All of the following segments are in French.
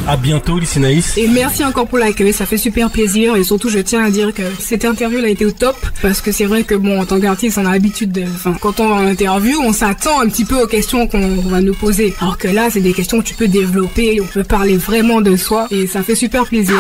À bientôt, Lycénaïs. Et merci encore pour l'accueil, ça fait super plaisir. Et surtout, je tiens à dire que cette interview a été au top. Parce que c'est vrai que bon, en tant qu'artiste, on a l'habitude de... Enfin, quand on a une interview, on s'attend un petit peu aux questions qu'on va nous poser. Alors que là, c'est des questions que tu peux développer, on peut parler vraiment de soi. Et ça fait super plaisir.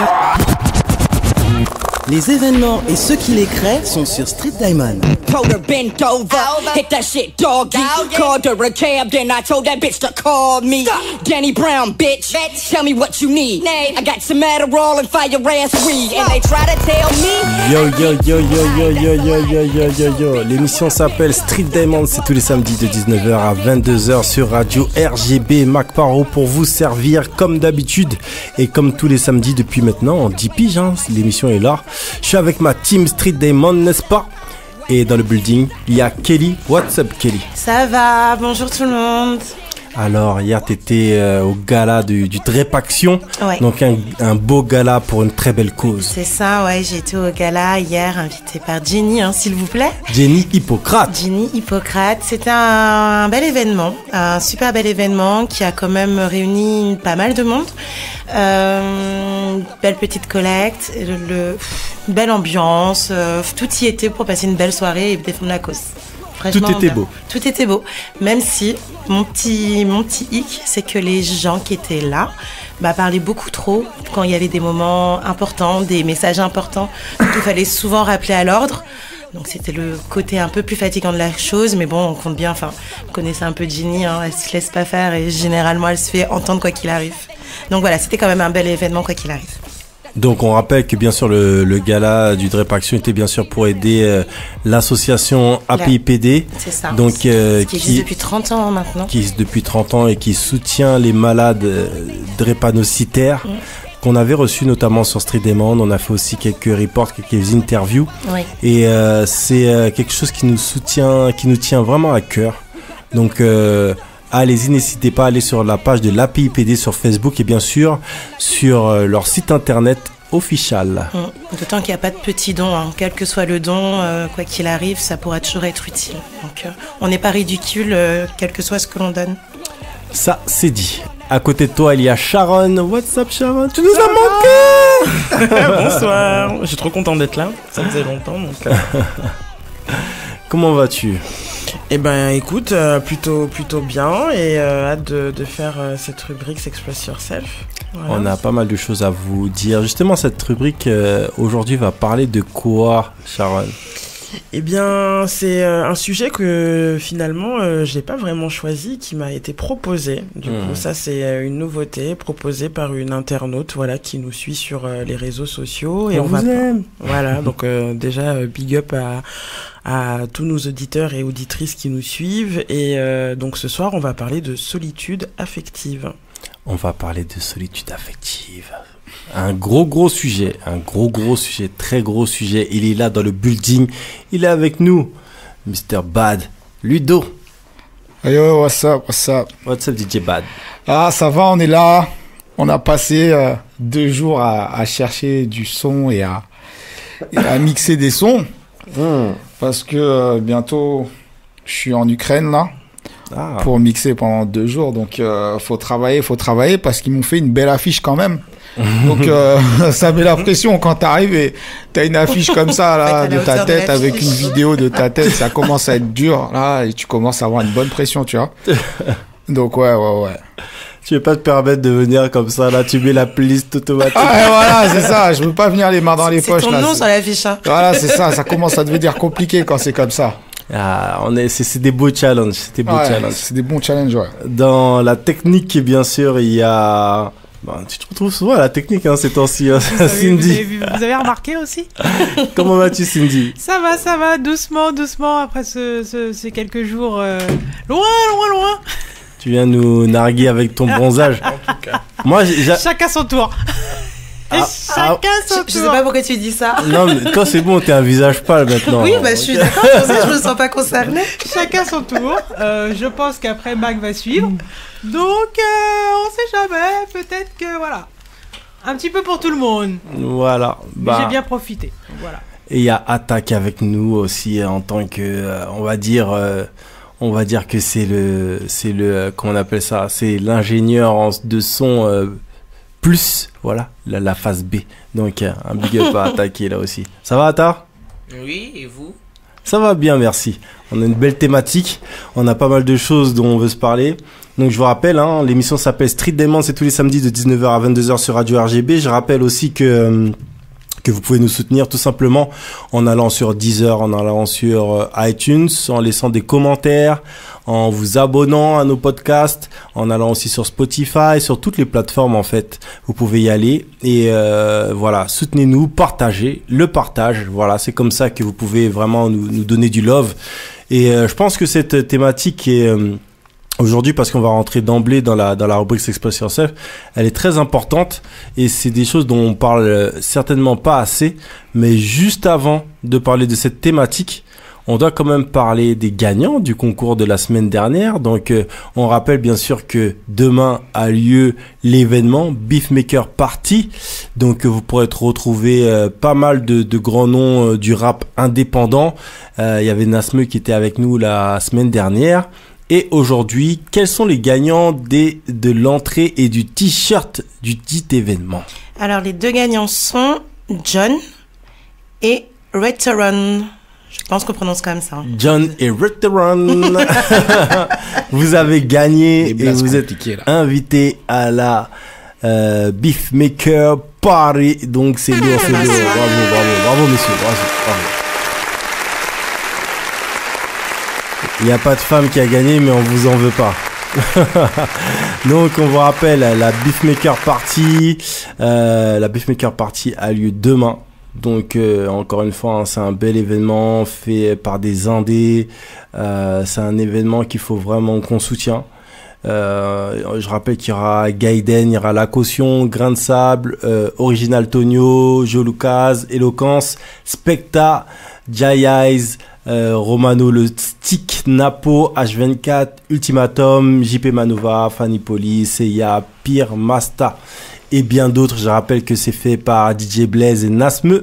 Les événements et ceux qui les créent sont sur Street Diamond. Told her bend over, hit that shit doggy. Called her a cab, then I told that bitch to call me. Danny Brown, bitch. Tell me what you need. I got some Adderall and fire ass weed. And they try to tell me. Yo yo yo yo yo yo yo yo yo yo yo. L'émission s'appelle Street Diamond, c'est tous les samedis de 19h à 22h sur Radio RGB. Mac Paro pour vous servir comme d'habitude et comme tous les samedis depuis maintenant 10 piges, hein, l'émission est là. Je suis avec ma team Street Diamond, n'est-ce pas? Et dans le building, il y a Kelly. What's up, Kelly? Ça va, bonjour tout le monde. Alors, hier, t'étais au gala du Drep Action. Ouais. Donc, un beau gala pour une très belle cause. C'est ça, ouais, j'ai été au gala hier, invitée par Jenny, hein, s'il vous plaît. Jenny Hippocrate. Jenny Hippocrate. C'était un bel événement, un super bel événement qui a quand même réuni pas mal de monde. Belle petite collecte, belle ambiance, tout y était pour passer une belle soirée et défendre la cause. Tout était beau. Tout était beau. Même si mon petit hic, c'est que les gens qui étaient là parlaient beaucoup trop quand il y avait des moments importants, des messages importants. Donc il fallait souvent rappeler à l'ordre. Donc c'était le côté un peu plus fatigant de la chose, mais bon, on compte bien. Enfin, vous connaissez un peu Ginny, hein, elle se laisse pas faire et généralement elle se fait entendre quoi qu'il arrive. Donc voilà, c'était quand même un bel événement quoi qu'il arrive. Donc on rappelle que bien sûr le gala du Drep Action était bien sûr pour aider l'association APIPD. C'est ça. Donc qui existe depuis 30 ans maintenant. Qui existe depuis 30 ans et qui soutient les malades drépanocytaires. Qu'on avait reçu notamment sur Street Diamond. On a fait aussi quelques reports, quelques interviews. Oui. Et c'est quelque chose qui nous tient vraiment à cœur. Donc allez-y, n'hésitez pas à aller sur la page de l'APIPD sur Facebook et bien sûr sur leur site internet officiel. D'autant qu'il n'y a pas de petits dons, hein. Quel que soit le don, quoi qu'il arrive, ça pourra toujours être utile. Donc on n'est pas ridicule, quel que soit ce que l'on donne. Ça, c'est dit. À côté de toi, il y a Sharon. What's up, Sharon? Tu nous as manqué. Bonsoir. Je suis trop content d'être là. Ça faisait longtemps. Donc, Comment vas-tu? Eh ben, écoute, plutôt bien et hâte de faire cette rubrique S'Express Yourself. Voilà. On a pas mal de choses à vous dire. Justement, cette rubrique aujourd'hui va parler de quoi, Sharon? Eh bien, c'est un sujet que finalement, je n'ai pas vraiment choisi, qui m'a été proposé. Du coup, ça, c'est une nouveauté proposée par une internaute, voilà, qui nous suit sur les réseaux sociaux. Et on vous aime. Voilà, donc déjà, big up à tous nos auditeurs et auditrices qui nous suivent. Et donc, ce soir, on va parler de solitude affective. On va parler de solitude affective. Un gros sujet, très gros sujet. Il est là dans le building. Il est avec nous, Mr. Bad, Ludo. Yo, what's up? What's up, DJ Bad? Ah, ça va, on est là. On a passé 2 jours à chercher du son et à mixer des sons. Parce que bientôt, je suis en Ukraine, là. Pour mixer pendant 2 jours. Donc, faut travailler parce qu'ils m'ont fait une belle affiche quand même. Donc ça met la pression quand t'arrives et t'as une affiche comme ça là de ta tête avec une vidéo de ta tête, ça commence à être dur là et tu commences à avoir une bonne pression, tu vois. Donc ouais. Tu veux pas te permettre de venir comme ça là, tu mets la playlist automatique. Ah voilà, c'est ça, je veux pas venir les mains dans les poches là. C'est ton nom sur l'affiche, hein. Voilà, c'est ça commence à devenir compliqué quand c'est comme ça. Ah, c'est des beaux challenges, c'est des bons challenges, ouais. Dans la technique, bien sûr, il y a... tu te retrouves souvent à la technique, hein, ces temps-ci, Cindy. Vous avez remarqué aussi? Comment vas-tu, Cindy? Ça va, doucement, après ces quelques jours loin. Tu viens nous narguer avec ton bronzage. En tout cas. Moi, chacun son tour. Chacun son tour. Je sais pas pourquoi tu dis ça. Non, mais toi, c'est bon, t'es un visage pâle maintenant. Oui, je suis d'accord, je me sens pas concernée. Chacun son tour. Je pense qu'après, Mac va suivre. Donc, on sait jamais. Peut-être que, voilà. Un petit peu pour tout le monde. Voilà. Mais j'ai bien profité. Voilà. Et il y a Attaque avec nous aussi en tant que, on va dire que c'est le, comment on appelle ça? C'est l'ingénieur de son plus, voilà, la phase B. Donc, un big up à attaquer là aussi. Ça va, Atta? Oui, et vous? Ça va bien, merci. On a une belle thématique. On a pas mal de choses dont on veut se parler. Donc, je vous rappelle, l'émission s'appelle Street Diamond, c'est tous les samedis de 19h à 22h sur Radio RGB. Je rappelle aussi que vous pouvez nous soutenir tout simplement en allant sur Deezer, en allant sur iTunes, en laissant des commentaires, en vous abonnant à nos podcasts, en allant aussi sur Spotify, sur toutes les plateformes en fait. Vous pouvez y aller et voilà, soutenez-nous, partagez, le partage. Voilà, c'est comme ça que vous pouvez vraiment nous donner du love. Et je pense que cette thématique est aujourd'hui, parce qu'on va rentrer d'emblée dans la rubrique S'express Yourself, elle est très importante et c'est des choses dont on parle certainement pas assez. Mais juste avant de parler de cette thématique, on doit quand même parler des gagnants du concours de la semaine dernière. Donc, on rappelle bien sûr que demain a lieu l'événement Beefmaker Party. Donc, vous pourrez retrouver pas mal de grands noms du rap indépendant. Il y avait Nasme qui était avec nous la semaine dernière. Et aujourd'hui, quels sont les gagnants de l'entrée et du t-shirt du dit événement? Alors, les deux gagnants sont John et Reteron. Je pense qu'on prononce comme ça. John et Reteron. Vous avez gagné et vous êtes invité à la Beefmaker Party. Donc, c'est lourd, c'est lourd. Bravo, messieurs. Bravo. Il n'y a pas de femme qui a gagné, mais on vous en veut pas. Donc, on vous rappelle, la Beefmaker Party. La Beefmaker Party a lieu demain. Donc, encore une fois, c'est un bel événement fait par des indés. C'est un événement qu'il faut vraiment qu'on soutient. Je rappelle qu'il y aura Gaiden, il y aura La Caution, Grain de Sable, Original Tonio, Joe Lucas, Eloquence, Specta, Jai Eyes, Romano le Stick, Napo, H24, Ultimatum, JP Manova, Fanny Poli, Seiya, Pire, Masta et bien d'autres. Je rappelle que c'est fait par DJ Blaze et Nasme.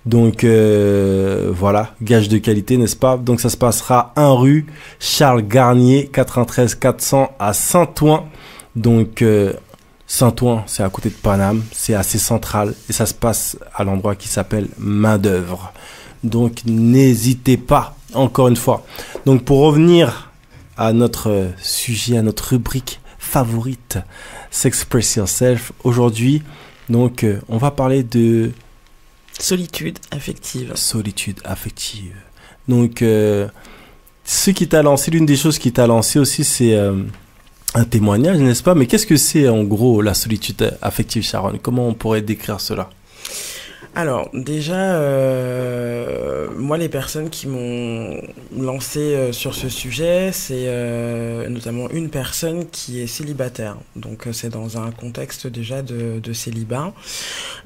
Donc voilà, gage de qualité, n'est-ce pas? Donc ça se passera 1 rue Charles Garnier, 93 400 à Saint-Ouen. Donc Saint-Ouen, c'est à côté de Paname, c'est assez central et ça se passe à l'endroit qui s'appelle Main d'œuvre. Donc n'hésitez pas, encore une fois. Donc pour revenir à notre sujet, à notre rubrique favorite, S'express Yourself, aujourd'hui, donc on va parler de solitude affective. Solitude affective. Donc ce qui t'a lancé, l'une des choses qui t'a lancé aussi, c'est un témoignage, n'est-ce pas? Mais qu'est-ce que c'est en gros la solitude affective, Sharon? Comment on pourrait décrire cela? Alors déjà, moi les personnes qui m'ont lancé sur ce sujet, c'est notamment une personne qui est célibataire. Donc c'est dans un contexte déjà de célibat.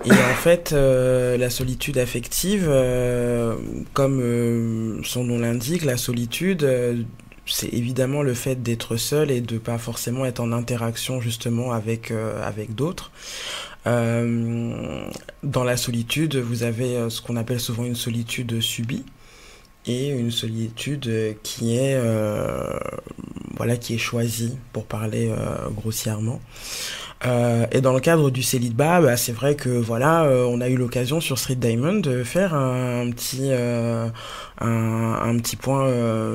Et en fait, la solitude affective, comme son nom l'indique, la solitude... c'est évidemment le fait d'être seul et de pas forcément être en interaction justement avec d'autres. Dans la solitude, vous avez ce qu'on appelle souvent une solitude subie et une solitude qui est choisie, pour parler grossièrement. Et dans le cadre du célibat, c'est vrai que on a eu l'occasion sur Street Diamond de faire un petit point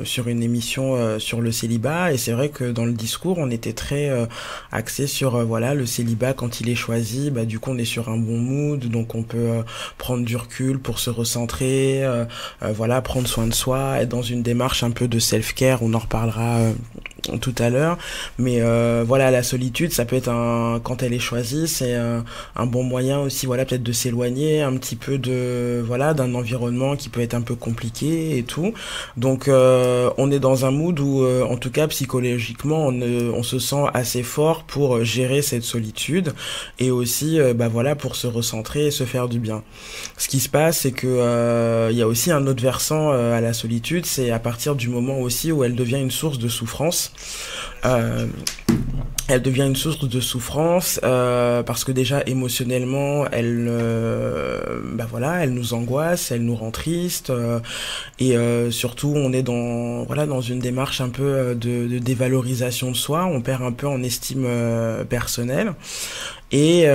sur une émission sur le célibat, et c'est vrai que dans le discours on était très axé sur le célibat quand il est choisi, du coup on est sur un bon mood, donc on peut prendre du recul pour se recentrer, prendre soin de soi, être dans une démarche un peu de self-care, on en reparlera tout à l'heure, mais la solitude, ça peut être quand elle est choisie, c'est un bon moyen aussi, peut-être de s'éloigner un petit peu d'un environnement qui peut être un peu compliqué et tout. Donc on est dans un mood où en tout cas psychologiquement on se sent assez fort pour gérer cette solitude et aussi pour se recentrer et se faire du bien. Ce qui se passe, c'est que il y a aussi un autre versant à la solitude, c'est à partir du moment aussi où elle devient une source de souffrance. elle devient une source de souffrance parce que déjà émotionnellement elle elle nous angoisse, elle nous rend triste et surtout on est dans une démarche un peu de dévalorisation de soi, on perd un peu en estime personnelle. Et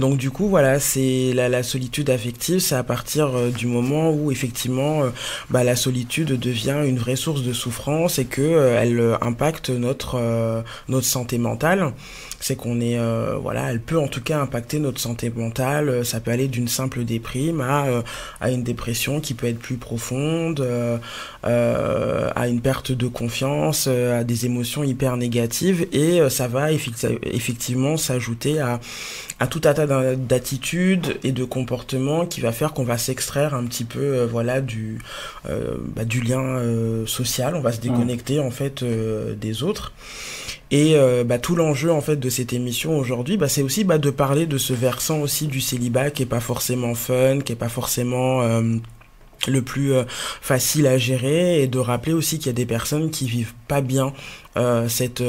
donc du coup voilà, c'est la solitude affective, c'est à partir du moment où effectivement la solitude devient une vraie source de souffrance et que elle impacte notre santé mentale. C'est qu'on est elle peut en tout cas impacter notre santé mentale. Ça peut aller d'une simple déprime à une dépression qui peut être plus profonde, à une perte de confiance, à des émotions hyper négatives, et ça va effectivement s'ajouter à tout un tas d'attitudes et de comportements qui va faire qu'on va s'extraire un petit peu du lien social, on va se déconnecter en fait des autres. Et tout l'enjeu en fait de cette émission aujourd'hui, c'est aussi de parler de ce versant aussi du célibat qui est pas forcément fun, qui est pas forcément le plus facile à gérer, et de rappeler aussi qu'il y a des personnes qui vivent pas bien cette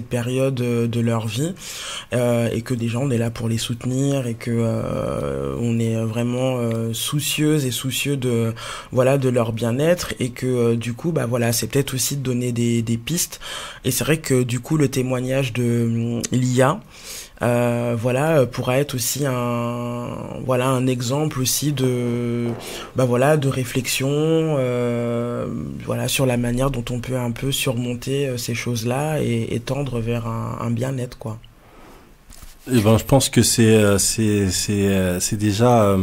période de leur vie, et que déjà on est là pour les soutenir, et que on est vraiment soucieuse et soucieux de leur bien-être, et que du coup c'est peut-être aussi de donner des pistes. Et c'est vrai que du coup le témoignage de Lia pourra être aussi un exemple aussi de réflexion sur la manière dont on peut un peu surmonter ces choses-là et tendre vers un bien-être, quoi. Et je pense que c'est déjà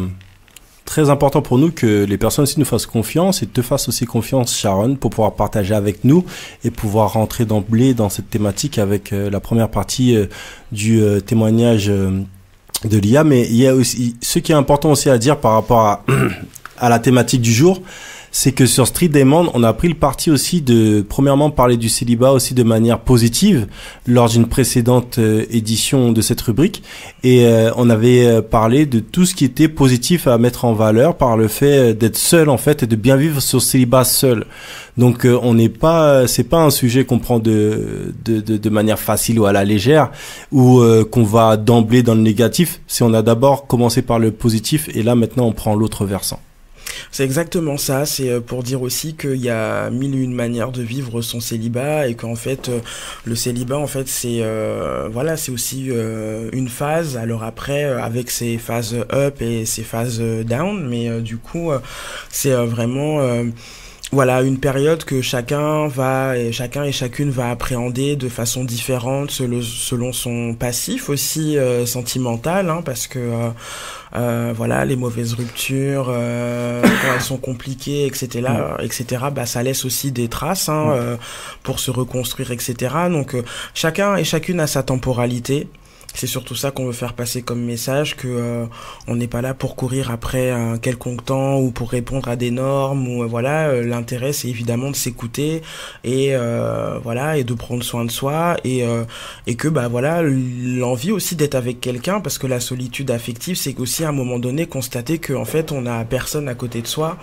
très important pour nous que les personnes aussi nous fassent confiance, et te fassent aussi confiance, Sharon, pour pouvoir partager avec nous et pouvoir rentrer d'emblée dans cette thématique avec la première partie du témoignage de Lia. Mais il y a aussi ce qui est important aussi à dire par rapport à la thématique du jour, c'est que sur Street Diamond, on a pris le parti aussi de, premièrement, parler du célibat aussi de manière positive lors d'une précédente édition de cette rubrique. Et on avait parlé de tout ce qui était positif à mettre en valeur par le fait d'être seul, en fait, et de bien vivre sur célibat seul. Donc, c'est pas un sujet qu'on prend de manière facile ou à la légère, ou qu'on va d'emblée dans le négatif. C'est on a d'abord commencé par le positif, et là, maintenant, on prend l'autre versant. C'est exactement ça, c'est pour dire aussi qu'il y a mille et une manières de vivre son célibat, et qu'en fait le célibat en fait c'est aussi une phase. Alors après avec ses phases up et ses phases down, mais du coup c'est vraiment une période que chacun et chacune va appréhender de façon différente selon son passif aussi sentimental, parce que les mauvaises ruptures quand elles sont compliquées, etc., ça laisse aussi des traces pour se reconstruire, etc. Donc chacun et chacune a sa temporalité. C'est surtout ça qu'on veut faire passer comme message, que on n'est pas là pour courir après un quelconque temps ou pour répondre à des normes, ou l'intérêt c'est évidemment de s'écouter et et de prendre soin de soi, et que l'envie aussi d'être avec quelqu'un, parce que la solitude affective c'est aussi à un moment donné constater que en fait on a personne à côté de soi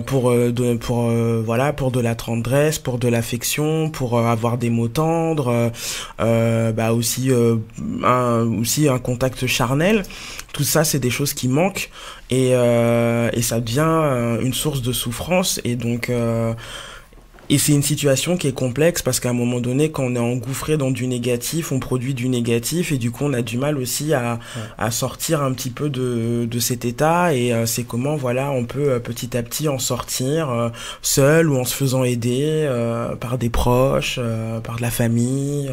pour de la tendresse, pour de l'affection, pour avoir des mots tendres, aussi un contact charnel. Tout ça c'est des choses qui manquent, et ça devient une source de souffrance, et donc et c'est une situation qui est complexe, parce qu'à un moment donné quand on est engouffré dans du négatif, on produit du négatif, et du coup on a du mal aussi à sortir un petit peu de cet état, et c'est comment on peut petit à petit en sortir seul, ou en se faisant aider par des proches, par de la famille,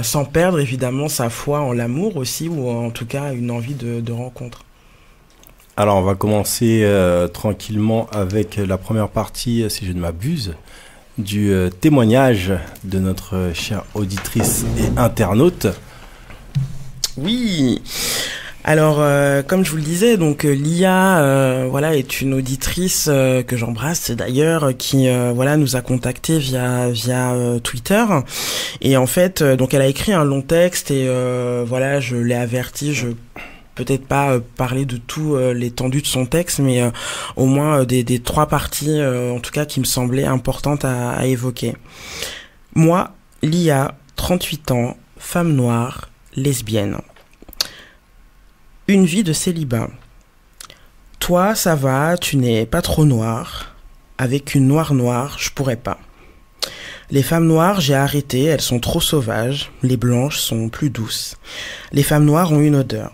sans perdre évidemment sa foi en l'amour aussi, ou en tout cas une envie de rencontre. Alors on va commencer tranquillement avec la première partie, si je ne m'abuse, du témoignage de notre chère auditrice et internaute. Oui. Alors, comme je vous le disais, donc Lia, est une auditrice que j'embrasse d'ailleurs, qui nous a contacté via Twitter, et en fait, donc elle a écrit un long texte, et je l'ai averti, je peut-être pas parler de tout l'étendue de son texte, mais au moins des trois parties, en tout cas, qui me semblaient importantes à évoquer. Moi, Lia, 38 ans, femme noire, lesbienne. Une vie de célibat. Toi, ça va, tu n'es pas trop noire. Avec une noire, je pourrais pas. Les femmes noires, j'ai arrêté, elles sont trop sauvages. Les blanches sont plus douces. Les femmes noires ont une odeur.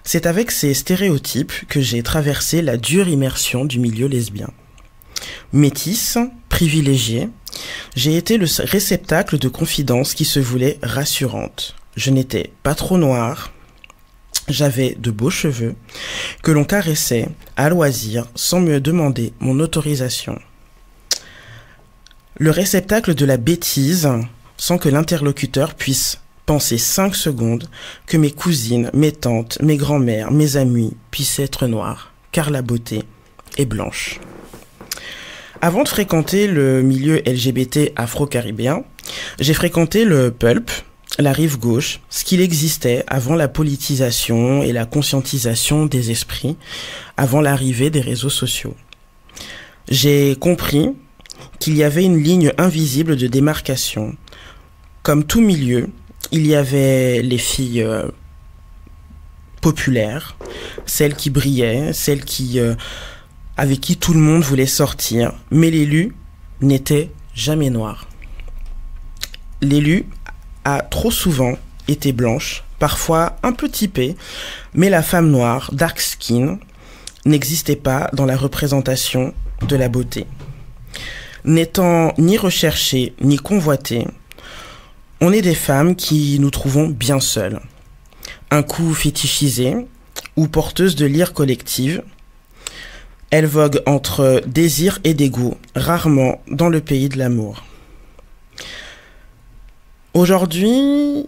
C'est avec ces stéréotypes que j'ai traversé la dure immersion du milieu lesbien. Métisse, privilégiée, j'ai été le réceptacle de confidences qui se voulaient rassurantes. Je n'étais pas trop noire, j'avais de beaux cheveux, que l'on caressait à loisir sans me demander mon autorisation. Le réceptacle de la bêtise, sans que l'interlocuteur puisse penser 5 secondes que mes cousines, mes tantes, mes grands-mères, mes amis puissent être noires, car la beauté est blanche. Avant de fréquenter le milieu LGBT afro-caribéen, j'ai fréquenté le pulp, la rive gauche, ce qu'il existait avant la politisation et la conscientisation des esprits, avant l'arrivée des réseaux sociaux. J'ai compris qu'il y avait une ligne invisible de démarcation. Comme tout milieu, il y avait les filles populaires, celles qui brillaient, celles qui avec qui tout le monde voulait sortir, mais l'élu n'était jamais noir. L'élu a trop souvent été blanche, parfois un peu typée, mais la femme noire, dark skin, n'existait pas dans la représentation de la beauté. N'étant ni recherchée ni convoitée, on est des femmes qui nous trouvons bien seules. Un coup fétichisées ou porteuses de lyre collective, elles voguent entre désir et dégoût, rarement dans le pays de l'amour. Aujourd'hui,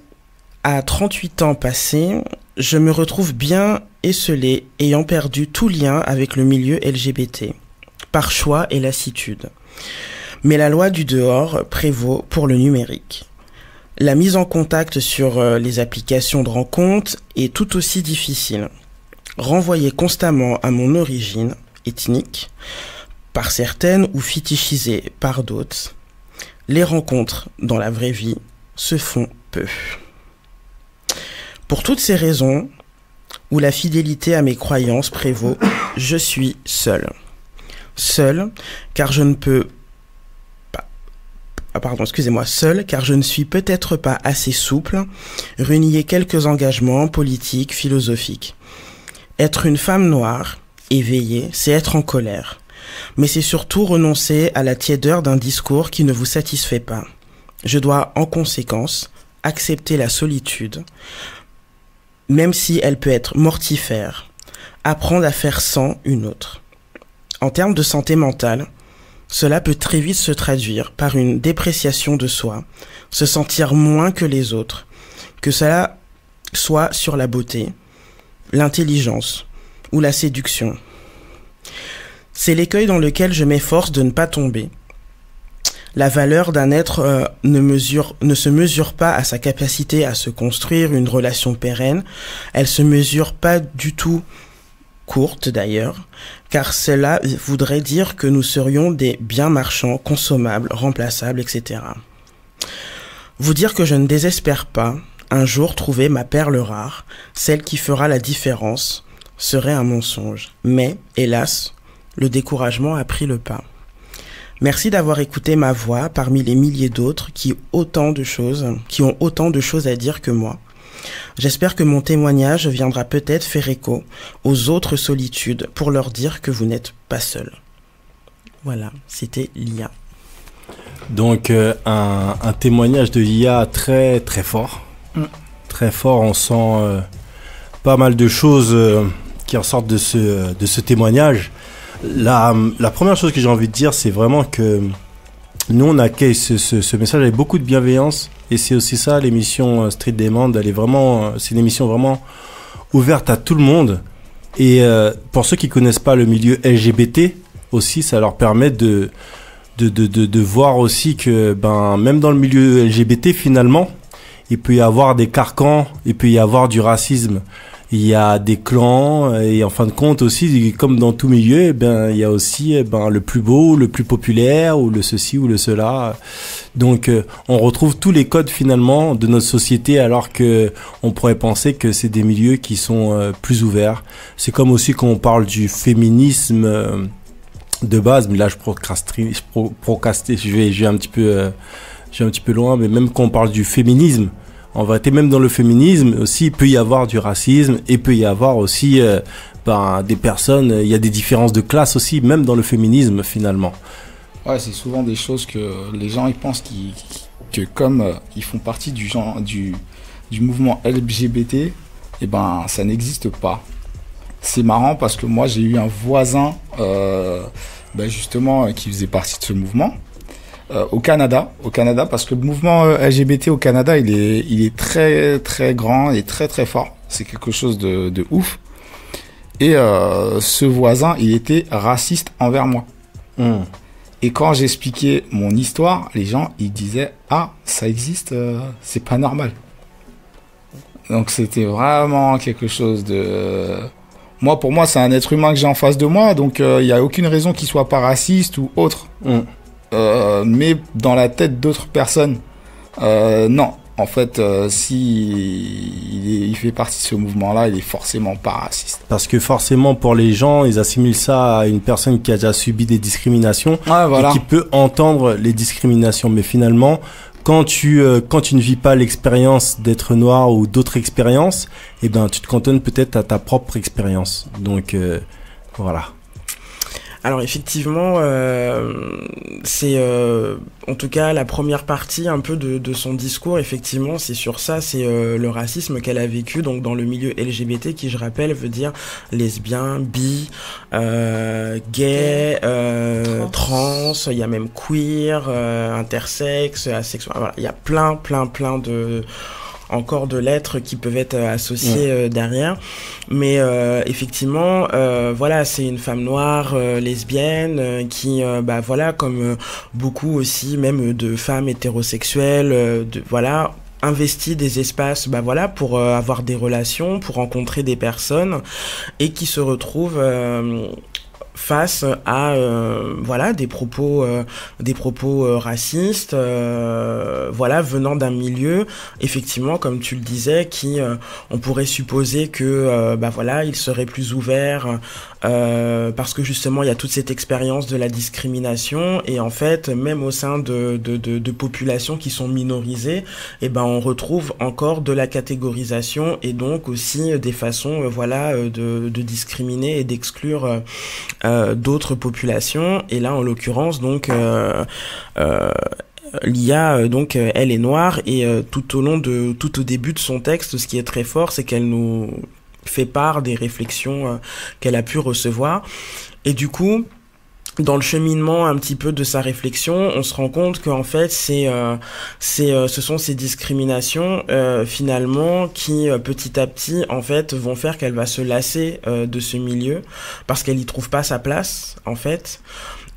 à 38 ans passés, je me retrouve bien esselée, ayant perdu tout lien avec le milieu LGBT, par choix et lassitude. Mais la loi du dehors prévaut pour le numérique. La mise en contact sur les applications de rencontres est tout aussi difficile. Renvoyée constamment à mon origine ethnique, par certaines ou fétichisée par d'autres, les rencontres dans la vraie vie se font peu. Pour toutes ces raisons, où la fidélité à mes croyances prévaut, je suis seule. Seule, car je ne peux pas... Seule, car je ne suis peut-être pas assez souple, renier quelques engagements politiques, philosophiques. Être une femme noire, éveillée, c'est être en colère. Mais c'est surtout renoncer à la tiédeur d'un discours qui ne vous satisfait pas. Je dois, en conséquence, accepter la solitude, même si elle peut être mortifère, apprendre à faire sans une autre. En termes de santé mentale, cela peut très vite se traduire par une dépréciation de soi, se sentir moins que les autres, que cela soit sur la beauté, l'intelligence ou la séduction. C'est l'écueil dans lequel je m'efforce de ne pas tomber. La valeur d'un être ne se mesure pas à sa capacité à se construire une relation pérenne. Elle se mesure pas du tout courte d'ailleurs, car cela voudrait dire que nous serions des biens marchands, consommables, remplaçables, etc. Vous dire que je ne désespère pas un jour trouver ma perle rare, celle qui fera la différence, serait un mensonge. Mais, hélas, le découragement a pris le pas. Merci d'avoir écouté ma voix parmi les milliers d'autres qui ont autant de choses à dire que moi. J'espère que mon témoignage viendra peut-être faire écho aux autres solitudes pour leur dire que vous n'êtes pas seuls. Voilà, c'était Lia. Donc un témoignage de Lia très très fort. Très fort, on sent pas mal de choses qui ressortent de ce témoignage. La première chose que j'ai envie de dire, c'est vraiment que nous, on accueille ce message avec beaucoup de bienveillance. Et c'est aussi ça, l'émission Street Demand. C'est une émission vraiment ouverte à tout le monde. Et pour ceux qui connaissent pas le milieu LGBT, aussi, ça leur permet de voir aussi que même dans le milieu LGBT, finalement, il peut y avoir des carcans, il peut y avoir du racisme, il y a des clans et en fin de compte aussi, comme dans tout milieu, eh ben il y a aussi le plus beau, le plus populaire ou le ceci ou le cela. Donc on retrouve tous les codes finalement de notre société, alors que on pourrait penser que c'est des milieux qui sont plus ouverts. C'est comme aussi quand on parle du féminisme de base, mais là je vais un petit peu loin, mais même quand on parle du féminisme, en vérité, même dans le féminisme aussi, il peut y avoir du racisme et peut y avoir aussi des personnes, il y a des différences de classe aussi, même dans le féminisme finalement. Ouais, c'est souvent des choses que les gens ils pensent que comme ils font partie du mouvement LGBT, et ben ça n'existe pas. C'est marrant parce que moi j'ai eu un voisin justement qui faisait partie de ce mouvement. Au Canada, parce que le mouvement LGBT au Canada, il est très très grand et très très fort. C'est quelque chose de ouf. Et ce voisin, il était raciste envers moi. Et quand j'expliquais mon histoire, les gens ils disaient ça existe, c'est pas normal. Donc c'était vraiment quelque chose de. Pour moi, c'est un être humain que j'ai en face de moi, donc il y a aucune raison qu'il soit pas raciste ou autre. Mais dans la tête d'autres personnes, non. En fait, si il fait partie de ce mouvement-là, il est forcément pas raciste. Parce que forcément, pour les gens, ils assimilent ça à une personne qui a déjà subi des discriminations et qui peut entendre les discriminations. Mais finalement, quand tu ne vis pas l'expérience d'être noir ou d'autres expériences, eh ben, tu te cantonnes peut-être à ta propre expérience. Donc, voilà. Alors effectivement, c'est en tout cas la première partie un peu de son discours. Effectivement, c'est sur ça, c'est le racisme qu'elle a vécu donc dans le milieu LGBT, qui je rappelle veut dire lesbien, bi, gay, trans. Il y a même queer, intersexe, asexuel. Voilà, il y a plein encore de lettres qui peuvent être associées derrière, mais effectivement voilà, c'est une femme noire lesbienne qui comme beaucoup aussi même de femmes hétérosexuelles investit des espaces pour avoir des relations, pour rencontrer des personnes, et qui se retrouvent face à des propos racistes venant d'un milieu, effectivement, comme tu le disais, qui on pourrait supposer que il serait plus ouvert parce que justement il y a toute cette expérience de la discrimination, et en fait même au sein de populations qui sont minorisées, on retrouve encore de la catégorisation, et donc aussi des façons de discriminer et d'exclure d'autres populations. Et là en l'occurrence donc Lia donc elle est noire, et tout au début de son texte, ce qui est très fort, c'est qu'elle nous fait part des réflexions qu'elle a pu recevoir, et du coup dans le cheminement un petit peu de sa réflexion, on se rend compte qu'en fait ce sont ces discriminations finalement qui petit à petit en fait vont faire qu'elle va se lasser de ce milieu, parce qu'elle y trouve pas sa place en fait,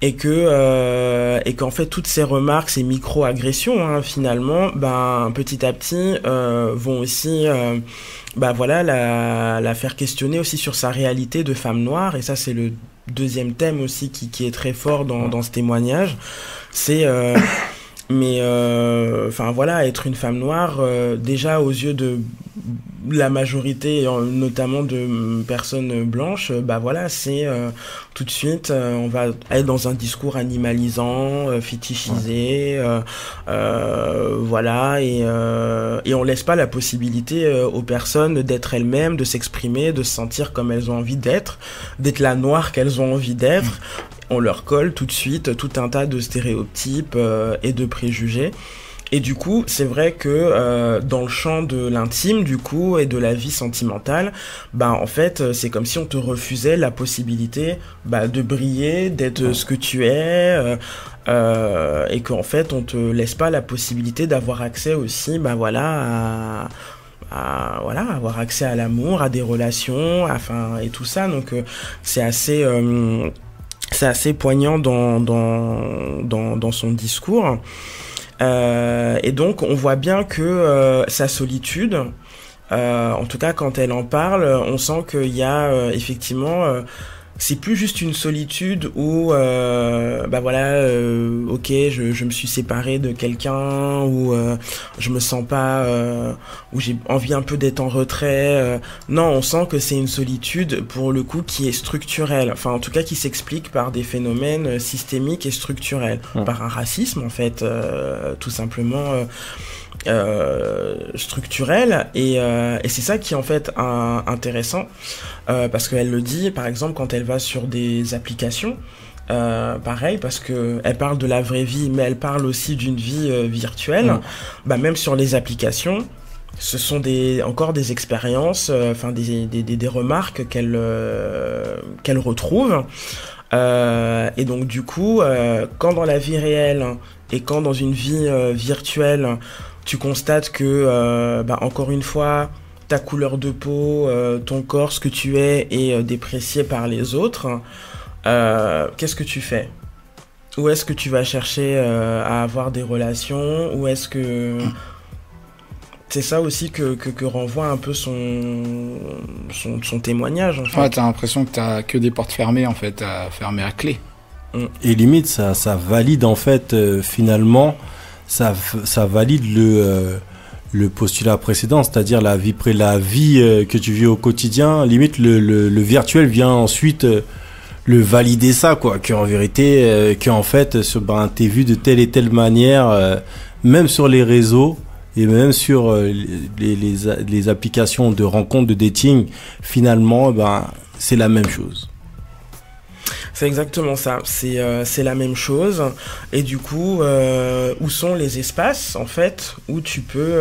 et qu'en fait toutes ces remarques, ces micro-agressions finalement petit à petit vont aussi la faire questionner aussi sur sa réalité de femme noire. Et ça c'est le deuxième thème aussi qui est très fort dans ce témoignage, c'est être une femme noire déjà aux yeux de la majorité, notamment de personnes blanches, c'est tout de suite on va être dans un discours animalisant, fétichisé, et on laisse pas la possibilité aux personnes d'être elles-mêmes, de s'exprimer, de se sentir comme elles ont envie d'être la noire qu'elles ont envie d'être. On leur colle tout de suite tout un tas de stéréotypes et de préjugés. Et du coup, c'est vrai que dans le champ de l'intime, du coup, et de la vie sentimentale, en fait, c'est comme si on te refusait la possibilité de briller, d'être ce que tu es, et qu'en fait, on te laisse pas la possibilité d'avoir accès aussi, avoir accès à l'amour, à des relations, et tout ça. Donc, c'est assez poignant dans son discours. Et donc on voit bien que sa solitude En tout cas, quand elle en parle, on sent qu'il y a effectivement... c'est plus juste une solitude où, ok, je me suis séparé de quelqu'un, ou je me sens pas, où j'ai envie un peu d'être en retrait. Non, on sent que c'est une solitude, pour le coup, qui est structurelle. Enfin, en tout cas, qui s'explique par des phénomènes systémiques et structurels. Par un racisme, en fait, tout simplement... structurel, et c'est ça qui est en fait intéressant, parce qu'elle le dit par exemple quand elle va sur des applications, pareil, parce que elle parle de la vraie vie, mais elle parle aussi d'une vie virtuelle. Même sur les applications, ce sont encore des expériences, des remarques qu'elle retrouve, et donc du coup, quand dans la vie réelle et quand dans une vie virtuelle, tu constates que, encore une fois, ta couleur de peau, ton corps, ce que tu es, est déprécié par les autres. Qu'est-ce que tu fais? Où est-ce que tu vas chercher à avoir des relations? Où est-ce que... C'est ça aussi que renvoie un peu son témoignage, en fait. Ouais, t'as l'impression que t'as que des portes fermées, en fait, fermées à clé. Et limite, ça valide, en fait, finalement... Ça valide le postulat précédent, c'est-à-dire la vie que tu vis au quotidien. Limite, le virtuel vient ensuite le valider ça, quoi. Qu'en vérité, qu'en fait, t'es vu de telle et telle manière, même sur les réseaux et même sur les applications de rencontres, de dating. Finalement, c'est la même chose. C'est exactement ça, c'est la même chose, et du coup, où sont les espaces, en fait, où tu peux,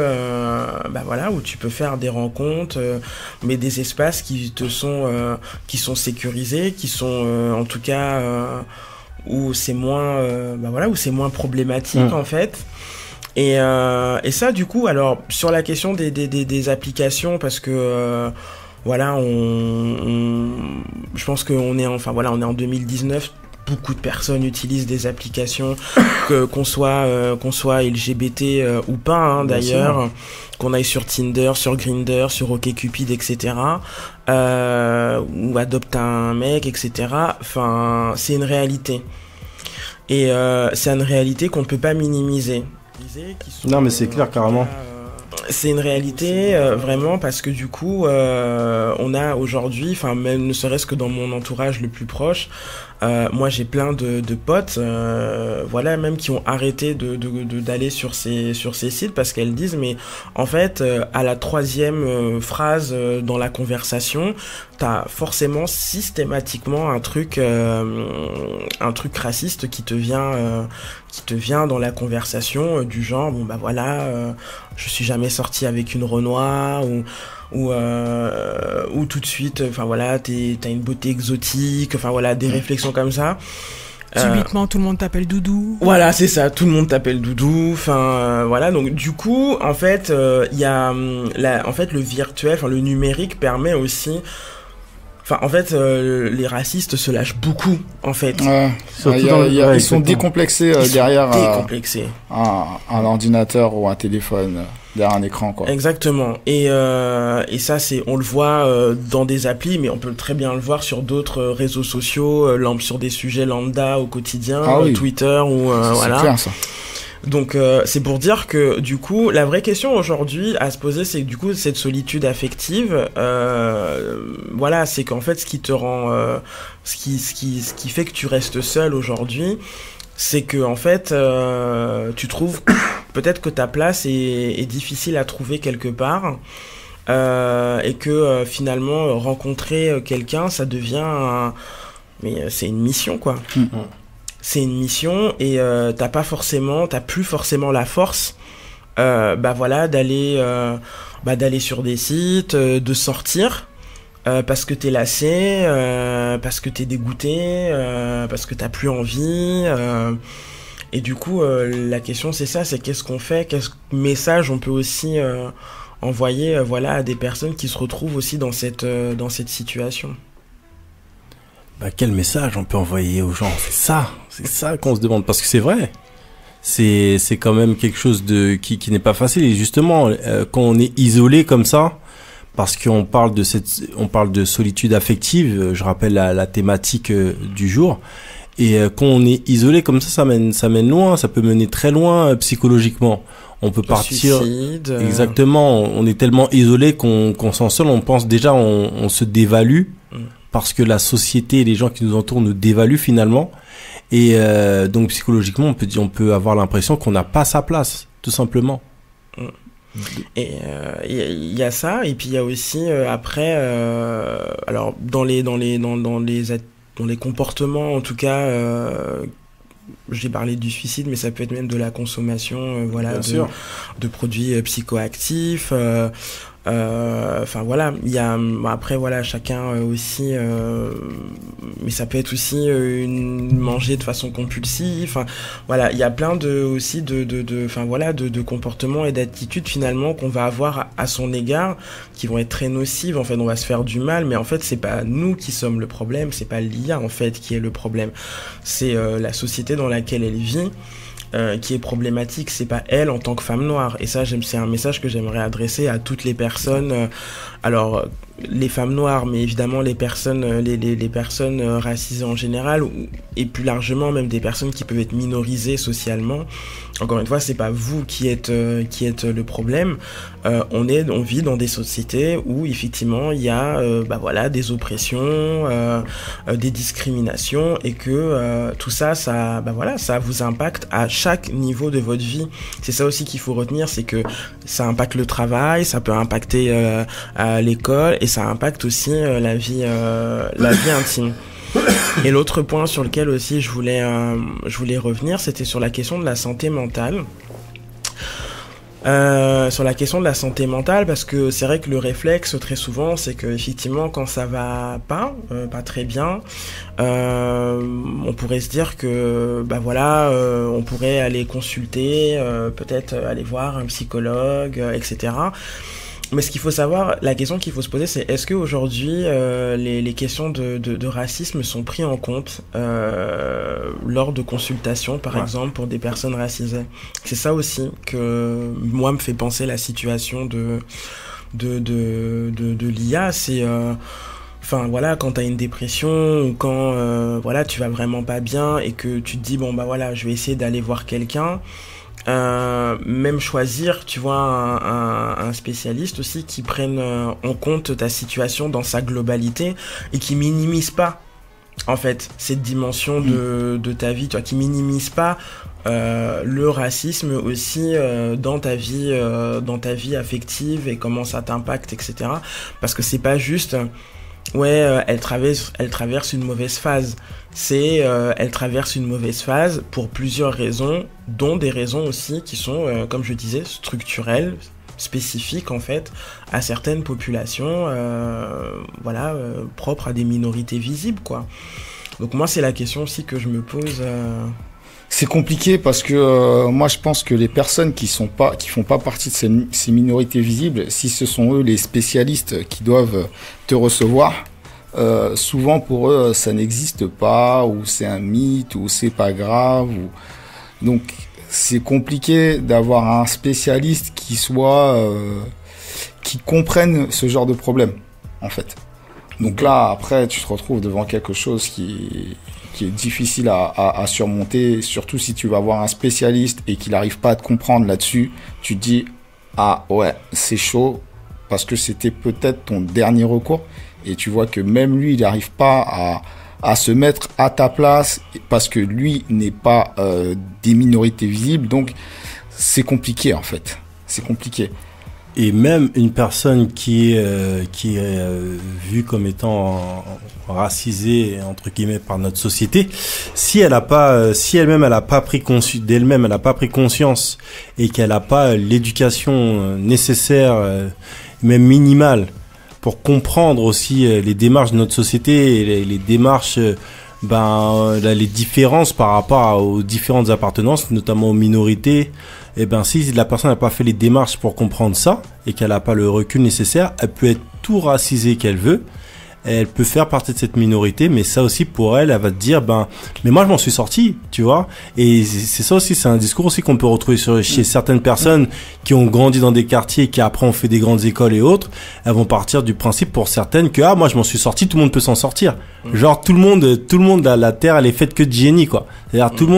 où tu peux faire des rencontres, mais des espaces qui sont sécurisés, qui sont, en tout cas, où c'est moins, où c'est moins problématique, en fait. Et ça, du coup, alors, sur la question des applications, parce que, je pense qu'on est on est en 2019. Beaucoup de personnes utilisent des applications, qu'on soit LGBT ou pas, d'ailleurs, qu'on aille sur Tinder, sur Grindr, sur OkCupid, etc. Ou adopte un mec, etc. Enfin, c'est une réalité. Et c'est une réalité qu'on ne peut pas minimiser. Non, mais c'est clair, carrément. C'est une réalité, vraiment, parce que du coup, on a aujourd'hui, même ne serait-ce que dans mon entourage le plus proche, moi j'ai plein de potes, même qui ont arrêté d'aller sur ces sites, parce qu'elles disent, mais en fait, à la troisième phrase dans la conversation, t'as forcément systématiquement un truc raciste qui te vient dans la conversation, du genre, je suis jamais sorti avec une Renoir, ou tout de suite, t'as une beauté exotique, des réflexions comme ça. Subitement, tout le monde t'appelle Doudou. Voilà, c'est ça, tout le monde t'appelle Doudou. Donc du coup, en fait, il y a le virtuel, le numérique permet aussi. Les racistes se lâchent beaucoup, en fait. Ils sont décomplexés derrière un ordinateur ou un téléphone, derrière un écran, quoi. Exactement. Et ça, on le voit dans des applis, mais on peut très bien le voir sur d'autres réseaux sociaux, sur des sujets lambda au quotidien, Twitter ou c'est clair, ça. Donc c'est pour dire que du coup la vraie question aujourd'hui à se poser, c'est que du coup cette solitude affective, c'est qu'en fait ce qui te rend ce qui fait que tu restes seul aujourd'hui, c'est que en fait tu trouves peut-être que ta place est difficile à trouver quelque part, et que finalement rencontrer quelqu'un, ça devient c'est une mission, quoi. C'est une mission, et t'as plus forcément la force d'aller sur des sites, de sortir, parce que t'es lassé, parce que t'es dégoûté, parce que t'as plus envie, et du coup la question c'est ça, c'est qu'est-ce qu'on fait, quel message on peut aussi envoyer à des personnes qui se retrouvent aussi dans cette situation. Quel message on peut envoyer aux gens? C'est ça qu'on se demande, parce que c'est vrai. c'est quand même quelque chose qui n'est pas facile. Et justement, quand on est isolé comme ça, parce qu'on parle de solitude affective, je rappelle la thématique du jour. Et quand on est isolé comme ça mène loin, ça peut mener très loin psychologiquement. On peut partir. Suicide, Exactement. On est tellement isolé qu'on s'en sort. On pense déjà, on se dévalue parce que la société et les gens qui nous entourent nous dévaluent finalement. Et donc psychologiquement, on peut avoir l'impression qu'on n'a pas sa place, tout simplement. Et il y a ça, et puis il y a aussi après, alors dans les comportements, en tout cas. J'ai parlé du suicide, mais ça peut être même de la consommation, de produits psychoactifs. Enfin voilà, il y a après voilà chacun aussi, mais ça peut être aussi manger de façon compulsive. Enfin voilà, il y a plein de comportements et d'attitudes finalement qu'on va avoir à son égard qui vont être très nocives. En fait, on va se faire du mal, mais en fait c'est pas nous qui sommes le problème, c'est pas l'IA en fait qui est le problème, c'est la société dans laquelle elle vit. Qui est problématique, c'est pas elle en tant que femme noire. Et ça, c'est un message que j'aimerais adresser à toutes les personnes. Alors, les femmes noires, mais évidemment les personnes, les personnes racisées en général, et plus largement même des personnes qui peuvent être minorisées socialement. Encore une fois, c'est pas vous qui êtes le problème. On vit dans des sociétés où effectivement il y a des oppressions, des discriminations, et que tout ça vous impacte à chaque niveau de votre vie. C'est ça aussi qu'il faut retenir, c'est que ça impacte le travail, ça peut impacter à l'école, et ça impacte aussi la vie intime. Et l'autre point sur lequel aussi je voulais revenir, c'était sur la question de la santé mentale. Sur la question de la santé mentale, parce que c'est vrai que le réflexe très souvent, c'est que effectivement quand ça va pas très bien, on pourrait se dire que on pourrait aller consulter, peut-être aller voir un psychologue, etc. Mais ce qu'il faut savoir, la question qu'il faut se poser, c'est est-ce qu'aujourd'hui les questions de racisme sont prises en compte lors de consultations, par exemple, pour des personnes racisées. C'est ça aussi que moi me fait penser la situation de l'IA. C'est quand t'as une dépression, ou quand tu vas vraiment pas bien et que tu te dis je vais essayer d'aller voir quelqu'un. Même choisir, tu vois, un spécialiste aussi qui prenne en compte ta situation dans sa globalité et qui minimise pas en fait cette dimension de ta vie, tu vois, qui minimise pas le racisme aussi dans ta vie affective et comment ça t'impacte, etc. Parce que c'est pas juste elle traverse une mauvaise phase. Elle traverse une mauvaise phase pour plusieurs raisons, dont des raisons aussi qui sont, comme je disais, structurelles, spécifiques en fait, à certaines populations, propres à des minorités visibles, quoi. Donc moi, c'est la question aussi que je me pose. C'est compliqué parce que moi je pense que les personnes qui font pas partie de ces minorités visibles, si ce sont eux les spécialistes qui doivent te recevoir, souvent pour eux ça n'existe pas, ou c'est un mythe, ou c'est pas grave, donc c'est compliqué d'avoir un spécialiste qui comprenne ce genre de problème en fait. Donc là après tu te retrouves devant quelque chose qui est difficile à surmonter, surtout si tu vas voir un spécialiste et qu'il n'arrive pas à te comprendre là-dessus. Tu te dis ah ouais, c'est chaud, parce que c'était peut-être ton dernier recours, et tu vois que même lui il n'arrive pas à se mettre à ta place parce que lui n'est pas des minorités visibles. Donc c'est compliqué en fait, c'est compliqué. Et même une personne qui est vue comme étant racisée entre guillemets par notre société, si elle-même elle a pas pris conscience et qu'elle n'a pas l'éducation nécessaire, même minimale, pour comprendre aussi les démarches de notre société et les démarches, les différences par rapport aux différentes appartenances, notamment aux minorités. Et si la personne n'a pas fait les démarches pour comprendre ça et qu'elle n'a pas le recul nécessaire, elle peut être tout racisée qu'elle veut. elle peut faire partie de cette minorité, mais ça aussi pour elle va te dire, mais moi je m'en suis sorti, tu vois. Et c'est ça aussi, c'est un discours aussi qu'on peut retrouver chez certaines personnes qui ont grandi dans des quartiers, qui après ont fait des grandes écoles et autres. Elles vont partir du principe pour certaines que moi je m'en suis sorti, tout le monde peut s'en sortir. Genre tout le monde la terre elle est faite que de génie, quoi. C'est-à-dire tout le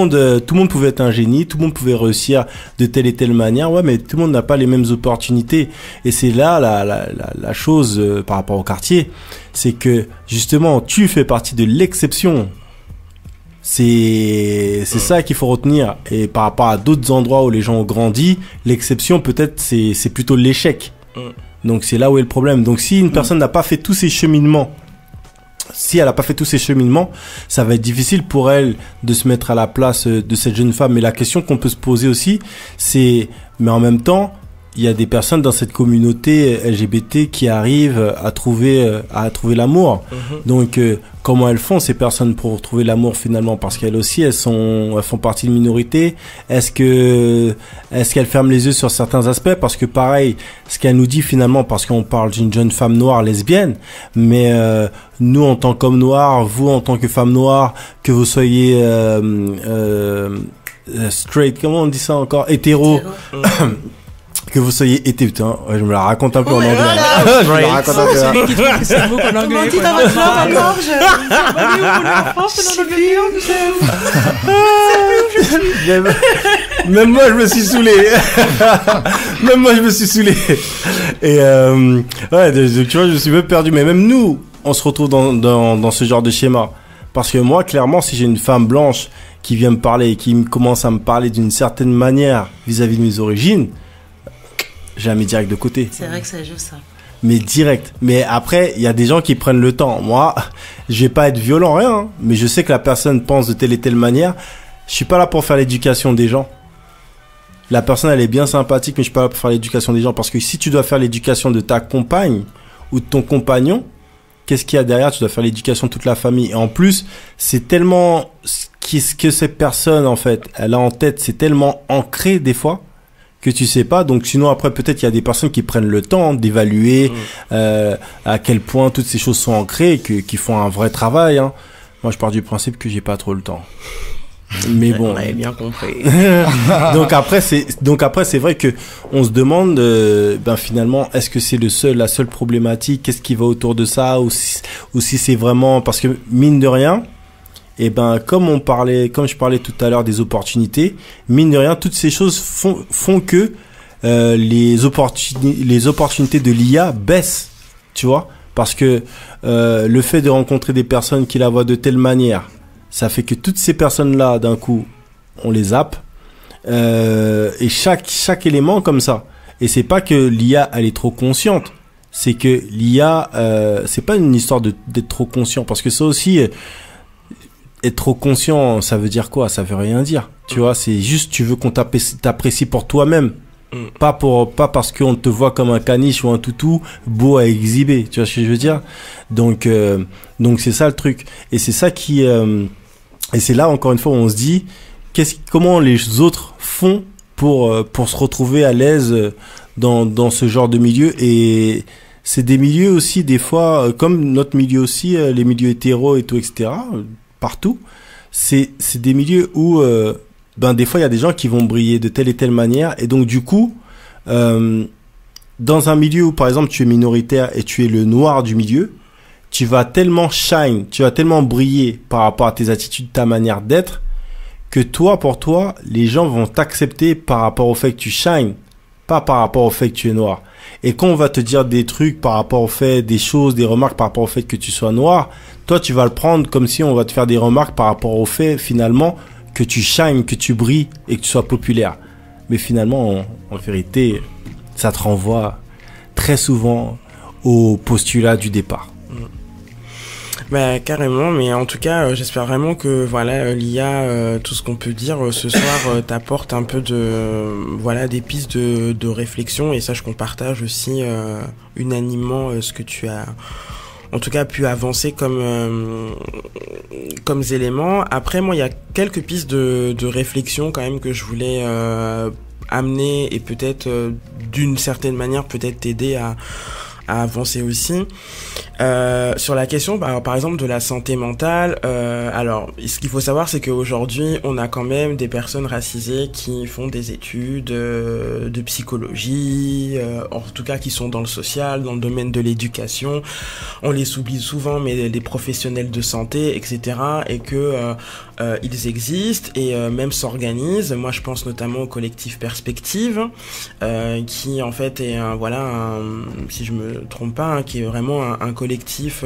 monde pouvait être un génie, tout le monde pouvait réussir de telle et telle manière, mais tout le monde n'a pas les mêmes opportunités. Et c'est là la chose par rapport au quartier, c'est que justement tu fais partie de l'exception. C'est ça qu'il faut retenir. Et par rapport à d'autres endroits où les gens ont grandi, l'exception peut-être c'est plutôt l'échec. Donc c'est là où est le problème. Donc si une personne n'a pas fait tous ces cheminements, ça va être difficile pour elle de se mettre à la place de cette jeune femme. Mais la question qu'on peut se poser aussi, c'est, mais en même temps, il y a des personnes dans cette communauté LGBT qui arrivent à trouver l'amour. Donc, comment elles font ces personnes pour trouver l'amour finalement? Parce qu'elles aussi, elles font partie de minorité. Est-ce qu'elles ferment les yeux sur certains aspects? Parce que pareil, ce qu'elle nous dit finalement, parce qu'on parle d'une jeune femme noire lesbienne, mais nous en tant qu'hommes noirs, vous en tant que femme noire, que vous soyez straight, comment on dit ça encore, hétéro. Que vous soyez putain, je me la raconte un peu en anglais. Je me la raconte un peu. C'est lui qui trouve que c'est beau en anglais. Comment dit dans votre langue encore? Même moi, je me suis saoulé. Et donc, tu vois, je suis même perdu. Mais même nous, on se retrouve dans ce genre de schéma. Parce que moi, clairement, si j'ai une femme blanche qui vient me parler et qui commence à me parler d'une certaine manière vis-à-vis de mes origines, j'ai mis direct de côté. C'est vrai que ça joue ça. Mais direct. Mais après, il y a des gens qui prennent le temps. Moi, je vais pas être violent, rien. Mais je sais que la personne pense de telle et telle manière. Je suis pas là pour faire l'éducation des gens. La personne, elle est bien sympathique, mais je suis pas là pour faire l'éducation des gens. Parce que si tu dois faire l'éducation de ta compagne ou de ton compagnon, qu'est-ce qu'il y a derrière? Tu dois faire l'éducation de toute la famille. Et en plus, c'est tellement... ce que cette personne, en fait, elle a en tête, c'est tellement ancré des fois que tu sais pas. Donc sinon après peut-être il y a des personnes qui prennent le temps d'évaluer à quel point toutes ces choses sont ancrées et qui font un vrai travail. Moi je pars du principe que j'ai pas trop le temps. Mais bon, on avait bien compris. donc après c'est vrai que on se demande finalement est-ce que c'est la seule problématique, qu'est-ce qui va autour de ça, ou si c'est vraiment parce que mine de rien, et comme je parlais tout à l'heure des opportunités, mine de rien, toutes ces choses font que les opportunités de l'IA baissent, tu vois, parce que le fait de rencontrer des personnes qui la voient de telle manière, ça fait que toutes ces personnes-là, d'un coup, on les zappe, et chaque élément comme ça. Et c'est pas que l'IA elle est trop consciente, c'est que l'IA c'est pas une histoire d'être trop conscient, parce que ça aussi être trop conscient, ça veut dire quoi? Ça veut rien dire. Tu vois, c'est juste tu veux qu'on t'apprécie pour toi-même. Pas parce qu'on te voit comme un caniche ou un toutou beau à exhiber. Tu vois ce que je veux dire? Donc c'est ça le truc. Et c'est ça qui et c'est là encore une fois où on se dit comment les autres font pour se retrouver à l'aise dans ce genre de milieu. Et c'est des milieux aussi des fois comme notre milieu aussi, les milieux hétéros et tout, etc. Partout, c'est des milieux où des fois il y a des gens qui vont briller de telle et telle manière, et donc du coup dans un milieu où par exemple tu es minoritaire et tu es le noir du milieu, tu vas tellement shine, tu vas tellement briller par rapport à tes attitudes, ta manière d'être, que pour toi les gens vont t'accepter par rapport au fait que tu shine, pas par rapport au fait que tu es noir. Et quand on va te dire des trucs par rapport au fait, des choses, des remarques par rapport au fait que tu sois noir, toi tu vas le prendre comme si on va te faire des remarques par rapport au fait finalement que tu shines, que tu brilles et que tu sois populaire. Mais finalement, en vérité, ça te renvoie très souvent au postulat du départ. Carrément, mais en tout cas, j'espère vraiment que l'IA, tout ce qu'on peut dire ce soir t'apporte un peu des pistes de réflexion, et sache qu'on partage aussi unanimement ce que tu as en tout cas pu avancer comme éléments. Après, moi, il y a quelques pistes de réflexion quand même que je voulais amener, et peut-être d'une certaine manière peut-être t'aider avancer aussi. Sur la question, par exemple, de la santé mentale, alors, ce qu'il faut savoir, c'est qu'aujourd'hui, on a quand même des personnes racisées qui font des études de psychologie, en tout cas qui sont dans le social, dans le domaine de l'éducation. On les oublie souvent, mais les professionnels de santé, etc., et que ils existent et même s'organisent. Moi, je pense notamment au collectif Perspective, qui en fait est si je me trompe pas, qui est vraiment un collectif,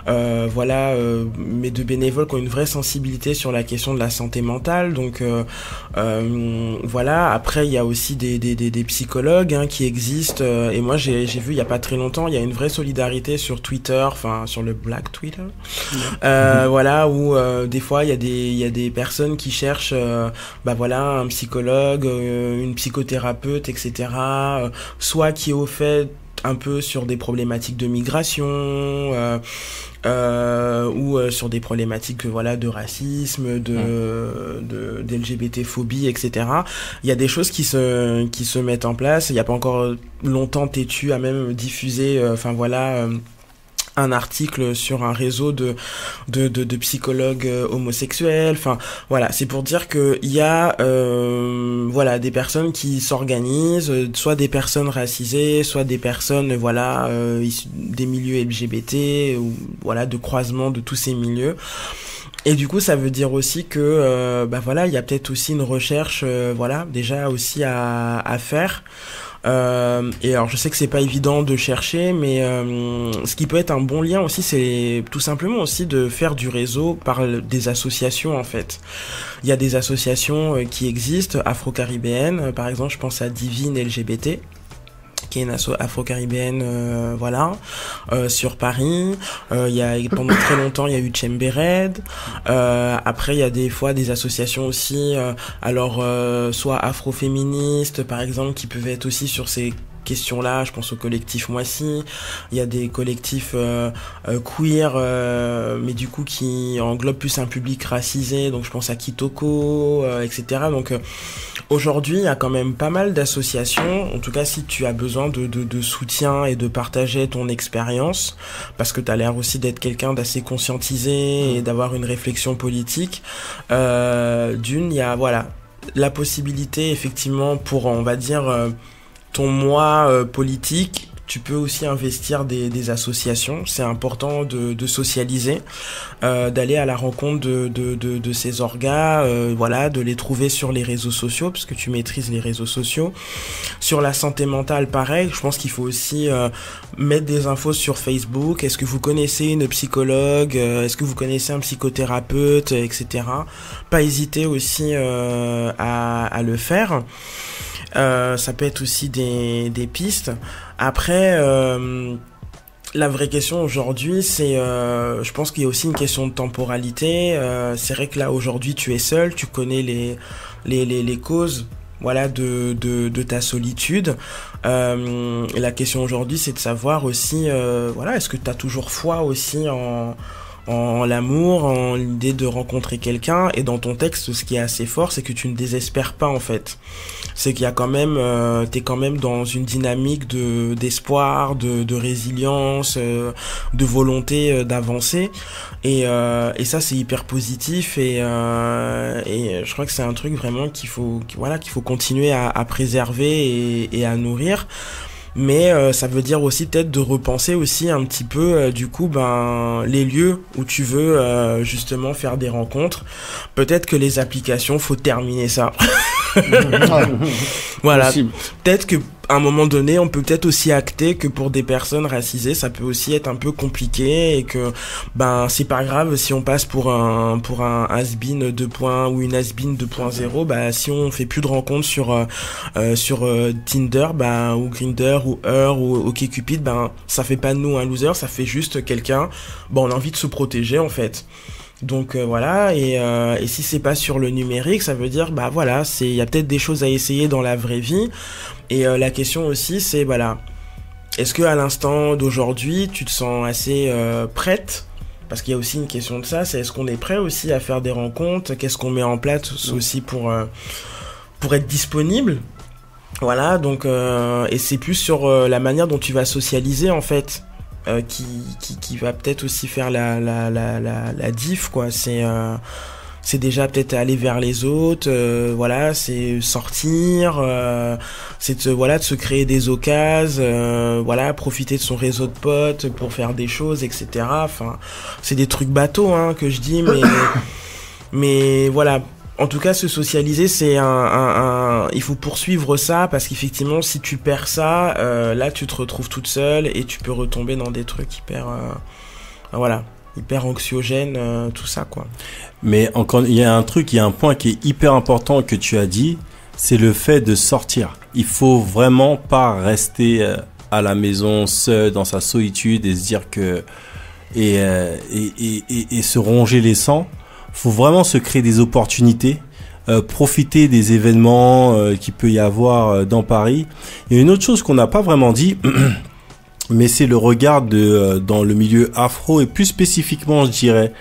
mais de bénévoles qui ont une vraie sensibilité sur la question de la santé mentale. Donc Après, il y a aussi des psychologues qui existent. Et moi, j'ai vu il y a pas très longtemps, il y a une vraie solidarité sur Twitter, enfin sur le Black Twitter, où des fois il y a des personnes qui cherchent un psychologue, une psychothérapeute, etc., soit qui est au fait un peu sur des problématiques de migration, ou sur des problématiques de racisme, de LGBT-phobie, etc. Il y a des choses qui se mettent en place. Il n'y a pas encore longtemps, Tétu a même diffusé un article sur un réseau de psychologues homosexuels. Enfin voilà, c'est pour dire que il y a des personnes qui s'organisent, soit des personnes racisées, soit des personnes issues des milieux LGBT, ou de croisement de tous ces milieux. Et du coup, ça veut dire aussi que il y a peut-être aussi une recherche déjà aussi à faire. Et alors je sais que c'est pas évident de chercher, mais ce qui peut être un bon lien aussi, c'est tout simplement aussi de faire du réseau par des associations en fait. Il y a des associations qui existent, afro-caribéennes, par exemple je pense à Divine LGBT, qui est une asso afro-caribéenne, sur Paris. Pendant très longtemps, il y a eu Chambered. Après, il y a des fois des associations aussi, soit afro-féministes, par exemple, qui peuvent être aussi sur ces questions-là. Je pense au collectif Moissy. Il y a des collectifs queer, mais du coup qui englobent plus un public racisé. Donc je pense à Kitoko, etc. Donc aujourd'hui, il y a quand même pas mal d'associations. En tout cas, si tu as besoin de soutien et de partager ton expérience, parce que tu as l'air aussi d'être quelqu'un d'assez conscientisé et d'avoir une réflexion politique, il y a la possibilité effectivement pour, on va dire, ton moi politique, tu peux aussi investir des associations. C'est important de socialiser, d'aller à la rencontre de ces orgas, de les trouver sur les réseaux sociaux, parce que tu maîtrises les réseaux sociaux. Sur la santé mentale, pareil, je pense qu'il faut aussi mettre des infos sur Facebook. Est-ce que vous connaissez une psychologue, est-ce que vous connaissez un psychothérapeute, etc. Pas hésiter aussi à le faire. Ça peut être aussi des pistes. Après, la vraie question aujourd'hui, c'est, je pense qu'il y a aussi une question de temporalité. C'est vrai que là aujourd'hui, tu es seul, tu connais les causes, de ta solitude. Et la question aujourd'hui, c'est de savoir aussi, est-ce que tu as toujours foi aussi en l'amour, en l'idée de rencontrer quelqu'un. Et dans ton texte, ce qui est assez fort, c'est que tu ne désespères pas en fait. C'est qu'il y a quand même, t'es quand même dans une dynamique d'espoir, de résilience, de volonté d'avancer. Et ça c'est hyper positif. Et je crois que c'est un truc vraiment qu'il faut continuer à préserver et à nourrir. Mais ça veut dire aussi peut-être de repenser aussi un petit peu les lieux où tu veux justement faire des rencontres. Peut-être que les applications, faut terminer ça. Voilà. Possible. Peut-être que à un moment donné, on peut peut-être aussi acter que pour des personnes racisées, ça peut aussi être un peu compliqué et que c'est pas grave si on passe pour un has-been 2. Ou une has-been 2.0, si on fait plus de rencontres sur Tinder, ou Grindr ou Her ou OkCupid, ça fait pas de nous un loser, ça fait juste quelqu'un, on a envie de se protéger en fait. Donc et si c'est pas sur le numérique, ça veut dire il y a peut-être des choses à essayer dans la vraie vie. Et la question aussi c'est est-ce que à l'instant d'aujourd'hui tu te sens assez prête? Parce qu'il y a aussi une question de ça, c'est est-ce qu'on est prêt aussi à faire des rencontres? Qu'est-ce qu'on met en place aussi pour être disponible? Voilà, donc et c'est plus sur la manière dont tu vas socialiser en fait qui va peut-être aussi faire la diff quoi. C'est déjà peut-être aller vers les autres, voilà, c'est sortir, c'est de se créer des occasions, voilà, profiter de son réseau de potes pour faire des choses, etc. Enfin, c'est des trucs bateaux hein que je dis, mais voilà. En tout cas, se socialiser, c'est il faut poursuivre ça parce qu'effectivement, si tu perds ça, là, tu te retrouves toute seule et tu peux retomber dans des trucs hyper anxiogènes, tout ça, quoi. Mais encore, il y a un point qui est hyper important que tu as dit, c'est le fait de sortir. Il faut vraiment pas rester à la maison seul dans sa solitude et se dire que et se ronger les sangs. Faut vraiment se créer des opportunités, profiter des événements qu'il peut y avoir dans Paris. Il y a une autre chose qu'on n'a pas vraiment dit, mais c'est le regard dans le milieu afro et plus spécifiquement, je dirais,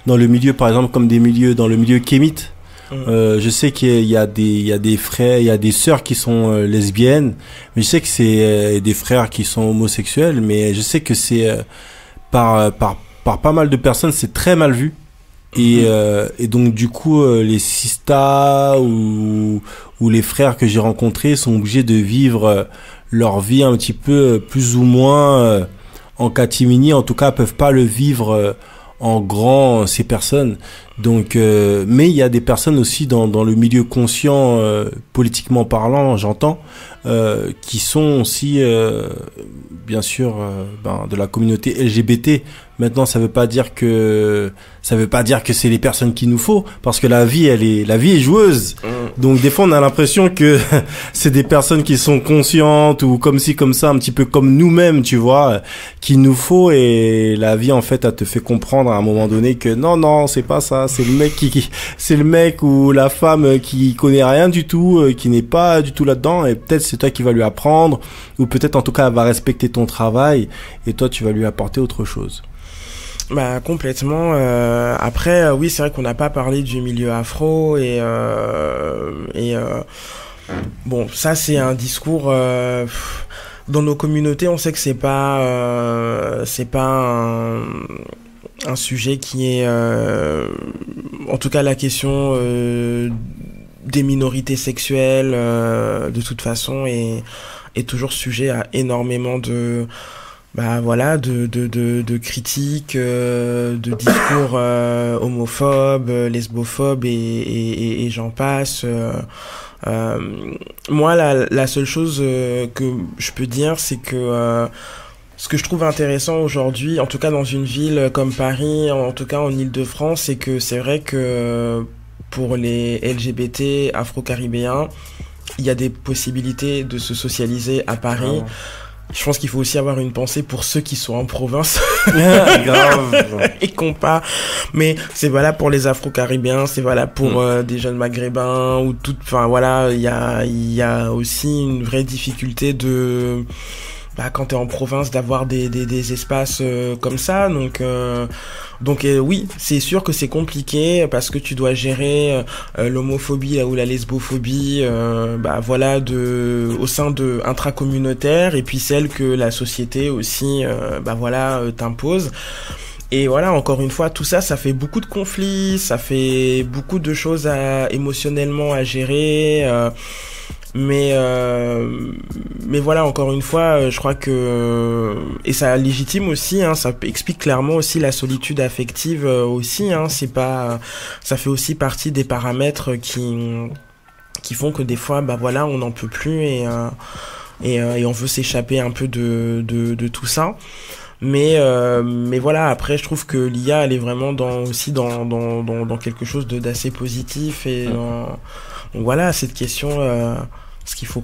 dans le milieu, par exemple, comme dans le milieu kémite. Je sais qu'il y a des frères, il y a des sœurs qui sont lesbiennes, mais je sais que c'est des frères qui sont homosexuels, mais je sais que c'est par pas mal de personnes, c'est très mal vu. Et donc du coup les sistas ou les frères que j'ai rencontrés sont obligés de vivre leur vie un petit peu plus ou moins en catimini, en tout cas peuvent pas le vivre en grand ces personnes. Donc mais il y a des personnes aussi dans le milieu conscient politiquement parlant, j'entends, qui sont aussi bien sûr de la communauté LGBT. Maintenant, ça veut pas dire que c'est les personnes qu'il nous faut, parce que la vie est joueuse. Donc des fois on a l'impression que c'est des personnes qui sont conscientes ou comme ci comme ça, un petit peu comme nous-mêmes, tu vois, qu'il nous faut, et la vie en fait elle te fait comprendre à un moment donné que non, c'est pas ça, c'est le mec ou la femme qui connaît rien du tout, qui n'est pas du tout là-dedans, et peut-être c'est toi qui vas lui apprendre, ou peut-être en tout cas elle va respecter ton travail et toi tu vas lui apporter autre chose. Bah complètement. Après, oui, c'est vrai qu'on n'a pas parlé du milieu afro et bon, ça c'est un discours dans nos communautés. On sait que c'est pas un sujet qui est, en tout cas, la question des minorités sexuelles de toute façon est toujours sujet à énormément de critiques, de discours homophobes, lesbophobes et j'en passe. Moi, la seule chose que je peux dire, c'est que ce que je trouve intéressant aujourd'hui, en tout cas dans une ville comme Paris, en tout cas en Île-de-France, c'est que c'est vrai que pour les LGBT afro-caribéens, il y a des possibilités de se socialiser à Paris. Oh. Je pense qu'il faut aussi avoir une pensée pour ceux qui sont en province. Grave. Et qu'on pas. Mais c'est valable pour les Afro-Caribéens, c'est valable pour des jeunes Maghrébins ou tout. Enfin voilà, il y a aussi une vraie difficulté de quand t'es en province d'avoir des espaces comme ça. Donc oui, c'est sûr que c'est compliqué parce que tu dois gérer l'homophobie ou la lesbophobie au sein de intracommunautaire, et puis celle que la société aussi t'impose. Et voilà, encore une fois, tout ça fait beaucoup de conflits, ça fait beaucoup de choses émotionnellement à gérer. Mais voilà, encore une fois, je crois que et ça légitime aussi, ça explique clairement aussi la solitude affective aussi, ça fait aussi partie des paramètres qui font que des fois on n'en peut plus et on veut s'échapper un peu de tout ça. Mais voilà, après je trouve que l'IA elle est vraiment dans quelque chose d'assez positif, et donc voilà, cette question parce qu'il faut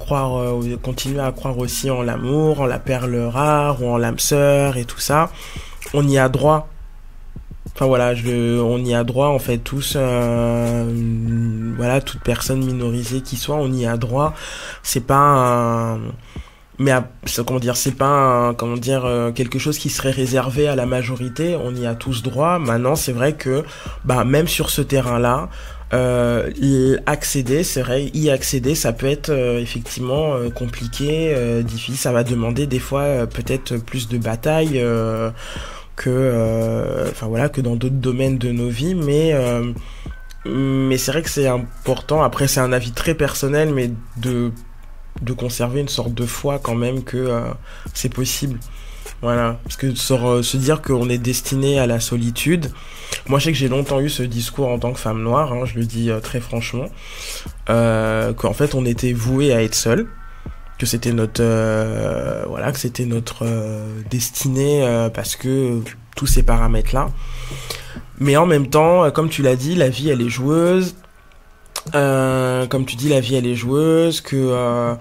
continuer à croire aussi en l'amour, en la perle rare ou en l'âme sœur et tout ça. On y a droit. Enfin voilà, on y a droit en fait tous. Voilà, toute personne minorisée qui soit, on y a droit. C'est pas c'est pas quelque chose qui serait réservé à la majorité. On y a tous droit. Maintenant, c'est vrai que même sur ce terrain-là, accéder, c'est vrai, y accéder, ça peut être effectivement compliqué, difficile, ça va demander des fois peut-être plus de bataille que dans d'autres domaines de nos vies, mais c'est vrai que c'est important. Après, c'est un avis très personnel, mais de conserver une sorte de foi quand même que c'est possible. Voilà, parce que se dire qu'on est destiné à la solitude, moi je sais que j'ai longtemps eu ce discours en tant que femme noire, je le dis très franchement, qu'en fait on était voué à être seul, que c'était notre destinée parce que tous ces paramètres là. Mais en même temps, comme tu l'as dit, la vie elle est joueuse. Comme tu dis, la vie elle est joueuse, que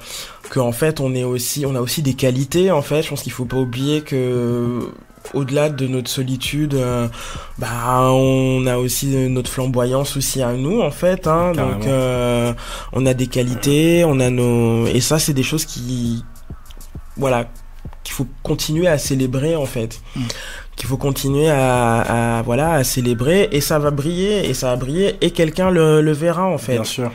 en fait on a aussi des qualités en fait. Je pense qu'il faut pas oublier que au-delà de notre solitude, on a aussi notre flamboyance aussi à nous en fait. Donc on a des qualités, et ça c'est des choses qu'il faut continuer à célébrer en fait. Qu'il faut continuer à célébrer, et ça va briller, et quelqu'un le verra en fait. Bien sûr.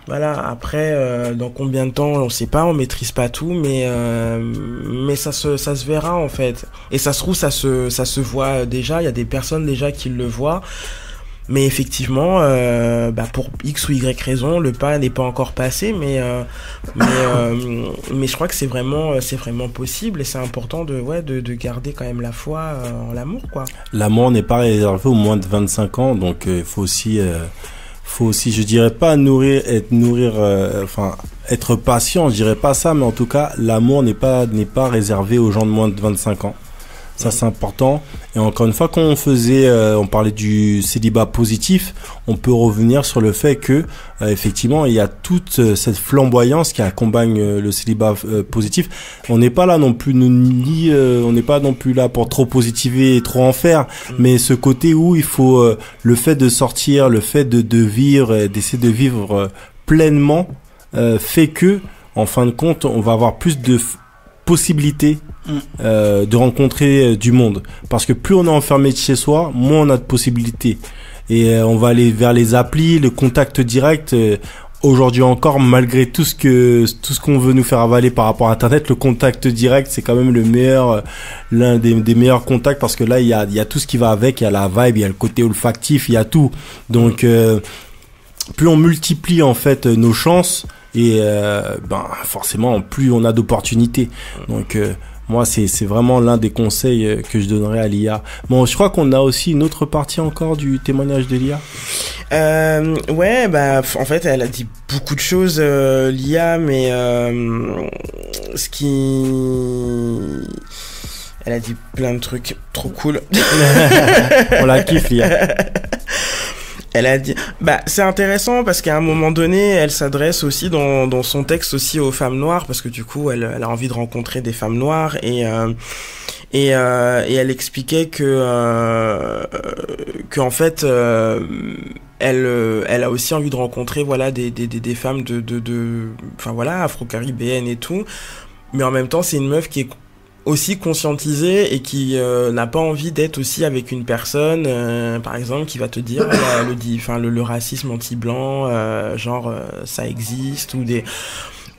Voilà, après dans combien de temps on sait pas, on maîtrise pas tout, mais ça se verra en fait. Et ça se trouve ça se voit déjà, il y a des personnes déjà qui le voient. Mais effectivement, pour X ou Y raison, le pas n'est pas encore passé, mais je crois que c'est vraiment possible, et c'est important de garder quand même la foi en l'amour, quoi. L'amour n'est pas réservé aux moins de 25 ans, donc il faut aussi, je dirais pas être patient, je dirais pas ça, mais en tout cas, l'amour n'est pas réservé aux gens de moins de 25 ans. Ça, c'est important. Et encore une fois, quand on parlait du célibat positif, on peut revenir sur le fait que, effectivement, il y a toute cette flamboyance qui accompagne le célibat positif. On n'est pas là non plus, on n'est pas non plus là pour trop positiver et trop en faire. Mais ce côté où il faut, le fait de sortir, le fait de vivre, d'essayer de vivre pleinement, fait que, en fin de compte, on va avoir plus de possibilité de rencontrer du monde, parce que plus on est enfermé de chez soi, moins on a de possibilités, et on va aller vers les applis, le contact direct. Aujourd'hui encore, malgré tout ce qu'on veut nous faire avaler par rapport à Internet, le contact direct, c'est quand même l'un des meilleurs contacts, parce que là il y a tout ce qui va avec, il y a la vibe, il y a le côté olfactif, il y a tout. Donc plus on multiplie en fait nos chances, et forcément plus on a d'opportunités. Donc moi c'est vraiment l'un des conseils que je donnerais à Lia. Bon, je crois qu'on a aussi une autre partie encore du témoignage de Lia. En fait elle a dit beaucoup de choses, Lia, mais elle a dit plein de trucs trop cool. On la kiffe, Lia. Elle a dit, c'est intéressant parce qu'à un moment donné, elle s'adresse aussi dans son texte aussi aux femmes noires, parce que du coup, elle a envie de rencontrer des femmes noires, et elle expliquait que en fait, elle a aussi envie de rencontrer des femmes afro-caribéennes et tout, mais en même temps, c'est une meuf qui est aussi conscientisée et qui n'a pas envie d'être aussi avec une personne par exemple qui va te dire le racisme anti-blanc, ça existe,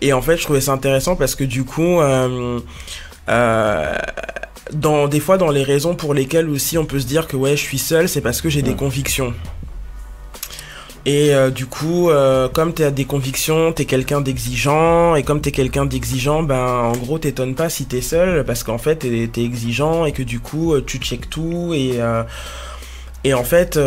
et en fait je trouvais ça intéressant parce que du coup des fois dans les raisons pour lesquelles aussi on peut se dire que je suis seule, c'est parce que j'ai des convictions. Et du coup, comme t'as des convictions, t'es quelqu'un d'exigeant, et comme t'es quelqu'un d'exigeant, en gros t'étonnes pas si t'es seul, parce qu'en fait t'es exigeant, et que du coup tu checkes tout, et en fait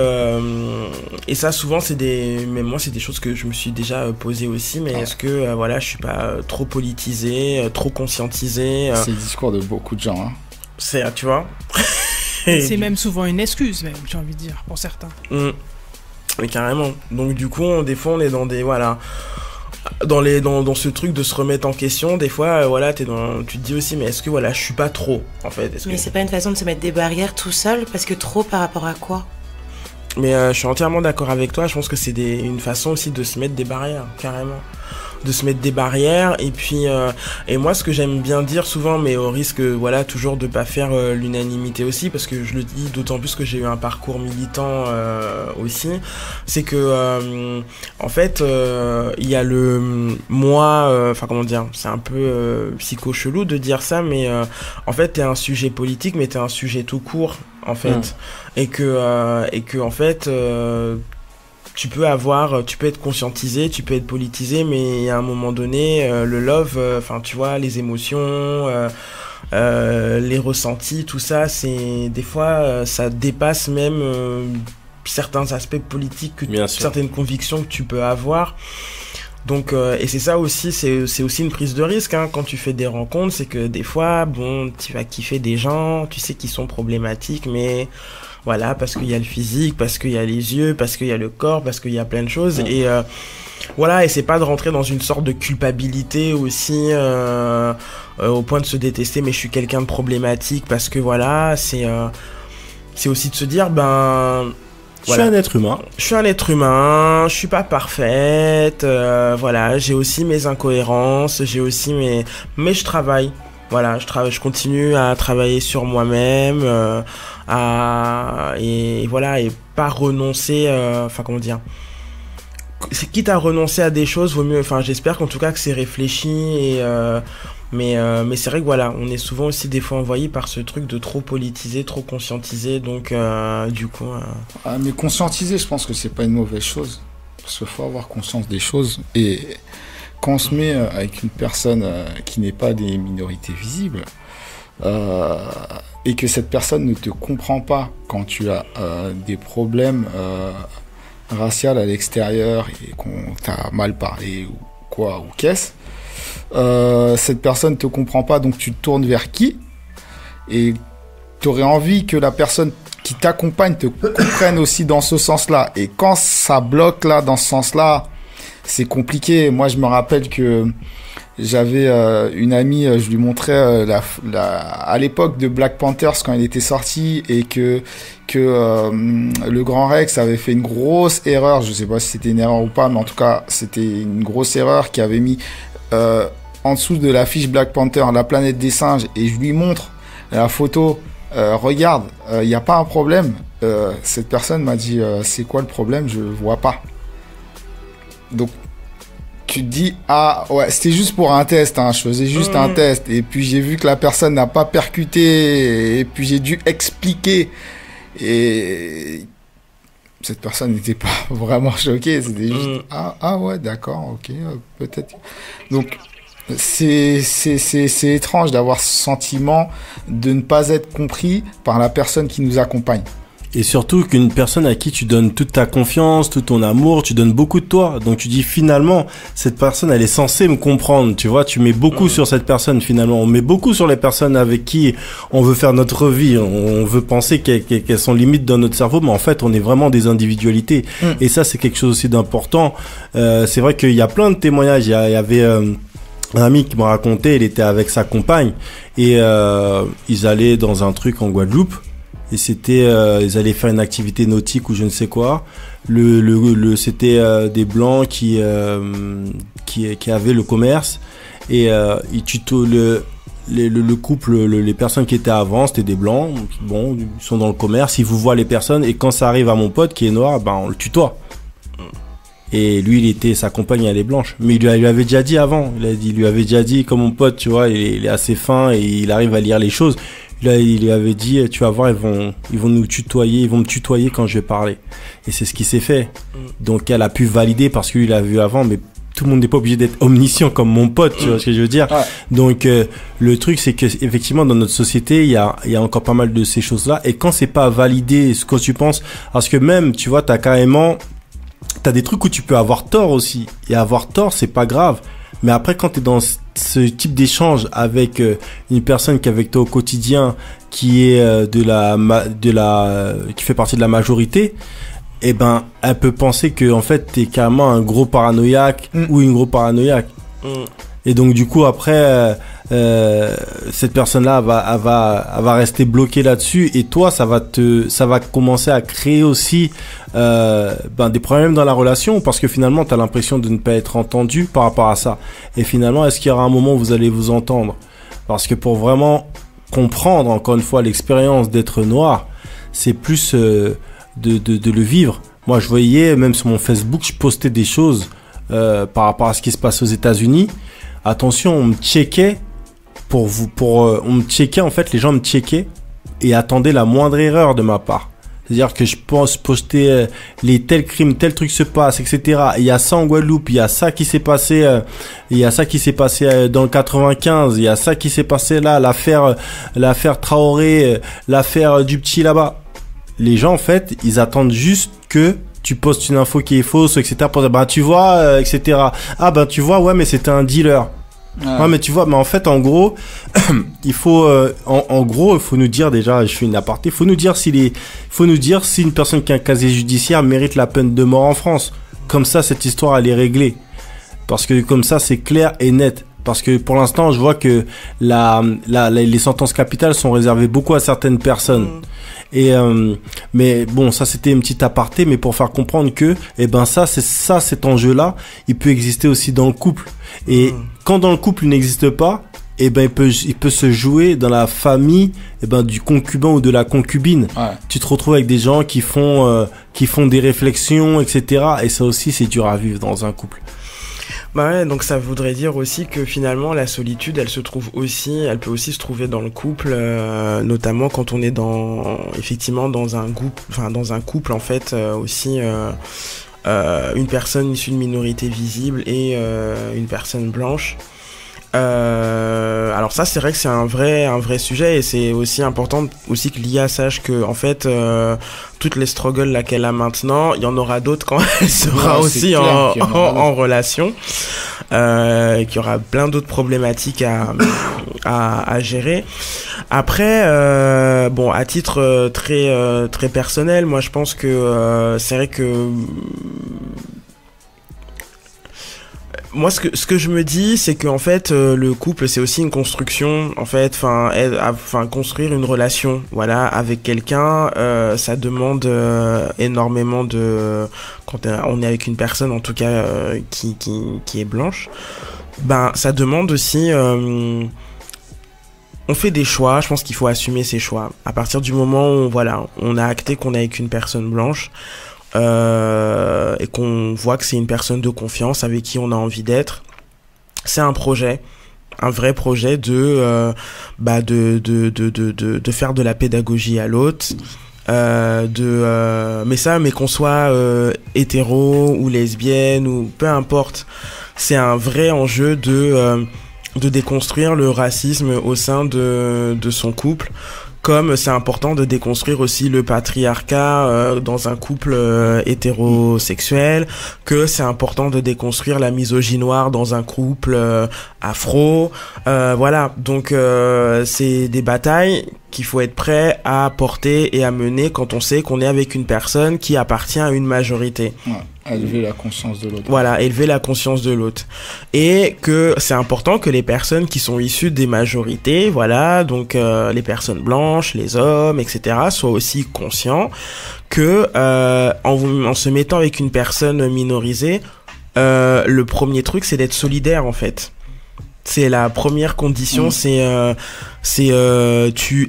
et ça souvent même moi c'est des choses que je me suis déjà posé aussi, mais est-ce que je suis pas trop politisé, trop conscientisé, c'est le discours de beaucoup de gens, c'est, tu vois. C'est même souvent une excuse, même, j'ai envie de dire, pour certains. Mais carrément. Donc du coup, des fois on est dans dans ce truc de se remettre en question. Des fois, tu te dis aussi, mais est-ce que je suis pas trop, en fait. Mais c'est pas une façon de se mettre des barrières tout seul, parce que trop par rapport à quoi? Mais je suis entièrement d'accord avec toi. Je pense que c'est une façon aussi de se mettre des barrières, carrément. se mettre des barrières. Et puis, et moi, ce que j'aime bien dire souvent, mais au risque, voilà, toujours de pas faire l'unanimité aussi, parce que je le dis d'autant plus que j'ai eu un parcours militant aussi, c'est que en fait, il y a le moi, enfin comment dire, c'est un peu psycho-chelou de dire ça, mais en fait, t'es un sujet politique, mais t'es un sujet tout court, en fait, et que en fait. Tu peux être conscientisé, tu peux être politisé, mais à un moment donné, le love, enfin tu vois, les émotions, les ressentis, tout ça, c'est des fois ça dépasse même certains aspects politiques, certaines convictions que tu peux avoir. Donc et c'est ça aussi, c'est aussi une prise de risque hein, quand tu fais des rencontres, c'est que des fois, bon, tu vas kiffer des gens, tu sais qu'ils sont problématiques, mais voilà, parce qu'il y a le physique, parce qu'il y a les yeux, parce qu'il y a le corps, parce qu'il y a plein de choses. Et voilà, et c'est pas de rentrer dans une sorte de culpabilité aussi au point de se détester, mais je suis quelqu'un de problématique, parce que voilà, c'est aussi de se dire, ben... Voilà. Je suis un être humain. Je suis un être humain, je suis pas parfaite, voilà, j'ai aussi mes incohérences, j'ai aussi mais je travaille. Voilà, je continue à travailler sur moi-même, et voilà, et pas renoncer, enfin comment dire, quitte à renoncer à des choses, vaut mieux, enfin j'espère qu'en tout cas que c'est réfléchi, et mais c'est vrai que voilà, on est souvent aussi des fois envoyé par ce truc de trop politiser, trop conscientiser, donc du coup... mais conscientiser, je pense que c'est pas une mauvaise chose, parce qu'il faut avoir conscience des choses, et... Quand on se met avec une personne qui n'est pas des minorités visibles et que cette personne ne te comprend pas quand tu as des problèmes raciaux à l'extérieur et qu'on t'a mal parlé ou quoi ou qu'est-ce, cette personne ne te comprend pas, donc tu te tournes vers qui? Et tu aurais envie que la personne qui t'accompagne te comprenne aussi dans ce sens-là. Et quand ça bloque là, dans ce sens-là, c'est compliqué. Moi, je me rappelle que j'avais une amie, je lui montrais à l'époque de Black Panthers quand il était sorti, et que le Grand Rex avait fait une grosse erreur. Je sais pas si c'était une erreur ou pas, mais en tout cas, c'était une grosse erreur qui avait mis en dessous de l'affiche Black Panther la planète des singes, et je lui montre la photo. Regarde, il n'y a pas un problème. Cette personne m'a dit, c'est quoi le problème? Je vois pas. Donc, tu te dis, ah ouais, c'était juste pour un test, hein, je faisais juste un test, et puis j'ai vu que la personne n'a pas percuté, et puis j'ai dû expliquer, et cette personne n'était pas vraiment choquée, c'était juste, ah ouais, d'accord, ok, peut-être. Donc, c'est étrange d'avoir ce sentiment de ne pas être compris par la personne qui nous accompagne. Et surtout qu'une personne à qui tu donnes toute ta confiance, tout ton amour, tu donnes beaucoup de toi. Donc tu dis finalement, cette personne, elle est censée me comprendre. Tu vois, tu mets beaucoup sur cette personne finalement. On met beaucoup sur les personnes avec qui on veut faire notre vie. On veut penser qu'elles sont limites dans notre cerveau, mais en fait, on est vraiment des individualités. Et ça, c'est quelque chose aussi d'important. C'est vrai qu'il y a plein de témoignages. Il y avait... un ami qui m'a raconté, il était avec sa compagne et ils allaient dans un truc en Guadeloupe. Et c'était, ils allaient faire une activité nautique ou je ne sais quoi. C'était des blancs qui avaient le commerce, et ils tutoient le couple, les personnes qui étaient avant, c'était des blancs. Bon, ils sont dans le commerce, ils vous voient les personnes, et quand ça arrive à mon pote qui est noir, ben on le tutoie. Et lui, sa compagne, elle est blanche. Mais il lui avait déjà dit avant. Il lui avait déjà dit, comme mon pote, tu vois, il est assez fin et il arrive à lire les choses. Là, il lui avait dit, tu vas voir, ils vont nous tutoyer, ils vont me tutoyer quand je vais parler. Et c'est ce qui s'est fait. Donc, elle a pu valider parce qu'il l'a vu avant, mais tout le monde n'est pas obligé d'être omniscient comme mon pote, tu vois ce que je veux dire. Ouais. Donc, le truc, c'est que effectivement, dans notre société, il y a encore pas mal de ces choses-là. Et quand c'est pas validé, ce que tu penses, parce que même, tu vois, t'as des trucs où tu peux avoir tort aussi. Et avoir tort, c'est pas grave. Mais après, quand t'es dans ce type d'échange avec une personne qui est avec toi au quotidien, qui est qui fait partie de la majorité, eh ben, elle peut penser que en fait t'es carrément un gros paranoïaque ou une gros paranoïaque. Et donc du coup après, cette personne-là va rester bloquée là-dessus, et toi ça va commencer à créer aussi des problèmes dans la relation, parce que finalement t'as l'impression de ne pas être entendu par rapport à ça. Et finalement, est-ce qu'il y aura un moment où vous allez vous entendre? Parce que pour vraiment comprendre, encore une fois, l'expérience d'être noir, c'est plus de le vivre. Moi, je voyais, même sur mon Facebook, je postais des choses par rapport à ce qui se passe aux États-Unis. Attention, on me checkait on me checkait, en fait, les gens me checkaient et attendaient la moindre erreur de ma part. C'est-à-dire que je pense poster les tels crimes, tel truc se passe, etc. Il y a ça en Guadeloupe, il y a ça qui s'est passé, dans le 95, il y a ça qui s'est passé là, l'affaire Traoré, l'affaire du petit là-bas. Les gens, en fait, ils attendent juste que tu postes une info qui est fausse, etc. Pour dire, tu vois, etc. Ah, tu vois, ouais, mais c'était un dealer. Ouais, mais tu vois, mais en fait, en gros, il faut, il faut nous dire déjà, je fais une aparté, il faut nous dire si une personne qui a un casier judiciaire mérite la peine de mort en France. Comme ça, cette histoire, elle est réglée. Parce que comme ça, c'est clair et net. Parce que pour l'instant, je vois que les sentences capitales sont réservées beaucoup à certaines personnes. Et mais bon, ça c'était une petite aparté, mais pour faire comprendre que cet enjeu-là, il peut exister aussi dans le couple. Et quand dans le couple il n'existe pas, il peut se jouer dans la famille du concubin ou de la concubine. Ouais. Tu te retrouves avec des gens qui font des réflexions, etc. Et ça aussi, c'est dur à vivre dans un couple. Bah ouais, donc ça voudrait dire aussi que finalement la solitude, elle peut aussi se trouver dans le couple, notamment quand on est dans un couple en fait, aussi une personne issue de minorité visible et une personne blanche. Alors ça, c'est vrai que c'est un vrai sujet, et c'est aussi important aussi que l'IA sache que en fait toutes les struggles là qu'elle a maintenant, il y en aura d'autres quand elle sera aussi en relation, qu'il y aura plein d'autres problématiques à gérer. Après, à titre très personnel, moi je pense que c'est vrai que moi, ce que je me dis, c'est que en fait, le couple, c'est aussi une construction. En fait, construire une relation, voilà, avec quelqu'un, ça demande énormément de. Quand on est avec une personne, en tout cas, qui est blanche, ça demande aussi. On fait des choix. Je pense qu'il faut assumer ses choix. À partir du moment où, on a acté qu'on est avec une personne blanche. Et qu'on voit que c'est une personne de confiance avec qui on a envie d'être, c'est un vrai projet de faire de la pédagogie à l'autre, mais qu'on soit hétéro ou lesbienne ou peu importe, c'est un vrai enjeu de déconstruire le racisme au sein de son couple. Comme c'est important de déconstruire aussi le patriarcat dans un couple hétérosexuel, que c'est important de déconstruire la misogynoire dans un couple afro. Voilà, donc c'est des batailles qu'il faut être prêt à porter et à mener quand on sait qu'on est avec une personne qui appartient à une majorité. Ouais, élever la conscience de l'autre. Voilà, élever la conscience de l'autre. Et que c'est important que les personnes qui sont issues des majorités, voilà, donc les personnes blanches, les hommes, etc., soient aussi conscients que en se mettant avec une personne minorisée, le premier truc, c'est d'être solidaire, en fait. C'est la première condition, tu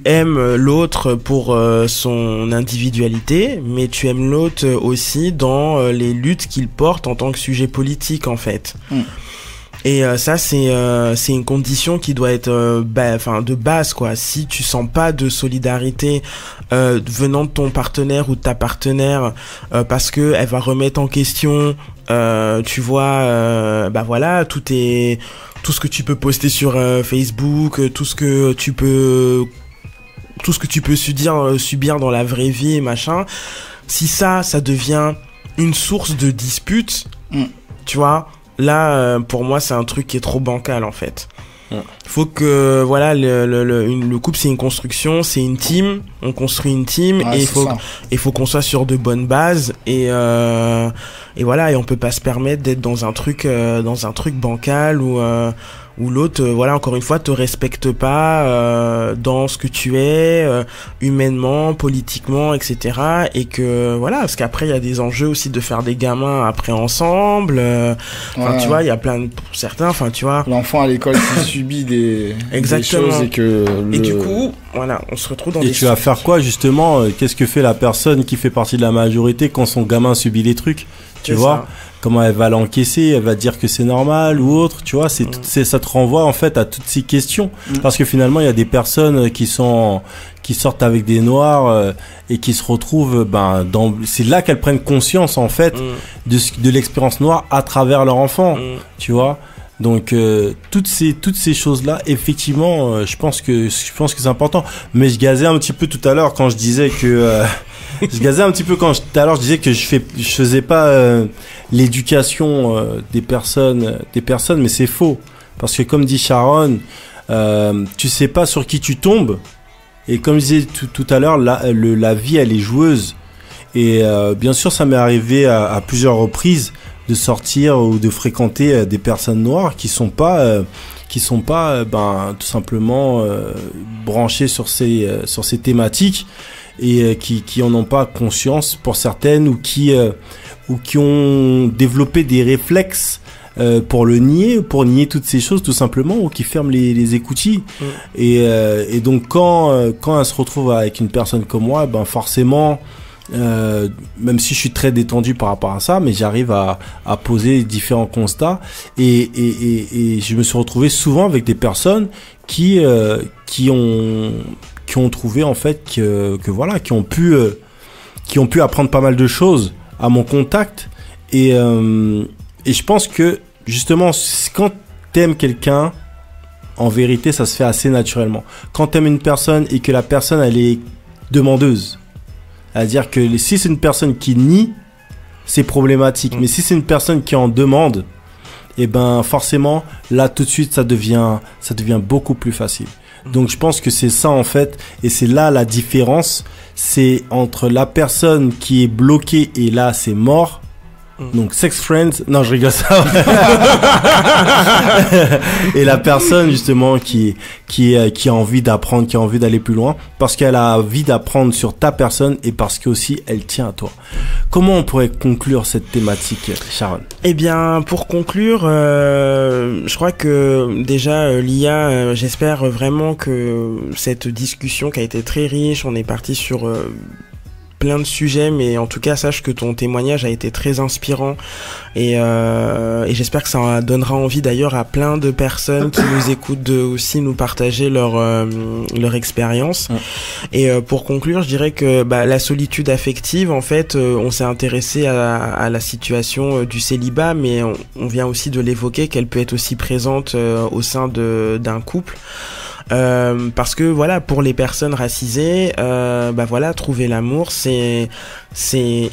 aimes l'autre pour son individualité, mais tu aimes l'autre aussi dans les luttes qu'il porte en tant que sujet politique, en fait. Et ça, c'est une condition qui doit être de base, quoi. Si tu sens pas de solidarité venant de ton partenaire ou de ta partenaire, parce que elle va remettre en question, tu vois, tout ce que tu peux poster sur Facebook, tout ce que tu peux subir dans la vraie vie et machin. Si ça devient une source de dispute, tu vois, là, pour moi, c'est un truc qui est trop bancal, en fait. Faut que, voilà, le couple, c'est une construction, c'est une team, on construit une team, et il faut qu'on soit sur de bonnes bases, et voilà, et on peut pas se permettre d'être dans un truc bancal où où l'autre, voilà, encore une fois, te respecte pas dans ce que tu es, humainement, politiquement, etc. Et que voilà, parce qu'après il y a des enjeux aussi de faire des gamins après ensemble. Enfin, tu vois, il y a plein de, pour certains, enfin, tu vois. L'enfant à l'école qui subit des choses et que et du coup, voilà, on se retrouve dans et des. Et tu vas faire quoi justement? Qu'est-ce que fait la personne qui fait partie de la majorité quand son gamin subit les trucs? Tu vois? Comment elle va l'encaisser, elle va dire que c'est normal ou autre, tu vois, ça te renvoie en fait à toutes ces questions, parce que finalement il y a des personnes qui sortent avec des noirs et qui se retrouvent, c'est là qu'elles prennent conscience en fait de l'expérience noire à travers leur enfant, tu vois. Donc toutes ces choses là, effectivement, je pense que c'est important. Mais je gazais un petit peu tout à l'heure quand je disais que tout à l'heure je disais que je faisais pas l'éducation des personnes, mais c'est faux, parce que comme dit Sharon, tu sais pas sur qui tu tombes, et comme je disais tout à l'heure, la vie elle est joueuse, et bien sûr ça m'est arrivé à plusieurs reprises de sortir ou de fréquenter des personnes noires qui sont pas tout simplement branchées sur ces thématiques, et qui en ont pas conscience pour certaines, ou qui ont développé des réflexes pour nier toutes ces choses tout simplement, ou qui ferment les écoutilles. Et donc quand elle se retrouve avec une personne comme moi, forcément, même si je suis très détendu par rapport à ça, mais j'arrive à poser différents constats, et je me suis retrouvé souvent avec des personnes qui ont trouvé en fait que voilà, qui ont pu apprendre pas mal de choses à mon contact, et je pense que justement quand t'aimes quelqu'un, en vérité ça se fait assez naturellement. Quand t'aimes une personne et que la personne elle est demandeuse, c'est-à-dire que si c'est une personne qui nie, c'est problématique, mais si c'est une personne qui en demande, et forcément là tout de suite ça devient beaucoup plus facile. Donc je pense que c'est ça en fait, et c'est là la différence, c'est entre la personne qui est bloquée et là c'est mort. Donc sex friends, non je rigole, ça. Et la personne justement qui a envie d'apprendre, qui a envie d'aller plus loin, parce qu'elle a envie d'apprendre sur ta personne, et parce que aussi elle tient à toi. Comment on pourrait conclure cette thématique, Sharon? Eh bien, pour conclure, je crois que déjà Lia, j'espère vraiment que cette discussion qui a été très riche, on est parti sur plein de sujets, mais en tout cas sache que ton témoignage a été très inspirant, et j'espère que ça donnera envie d'ailleurs à plein de personnes qui nous écoutent de aussi nous partager leur expérience. Et pour conclure, je dirais que la solitude affective, en fait, on s'est intéressé à la situation du célibat, mais on vient aussi de l'évoquer, qu'elle peut être aussi présente au sein d'un couple. Parce que voilà, pour les personnes racisées, voilà, trouver l'amour, c'est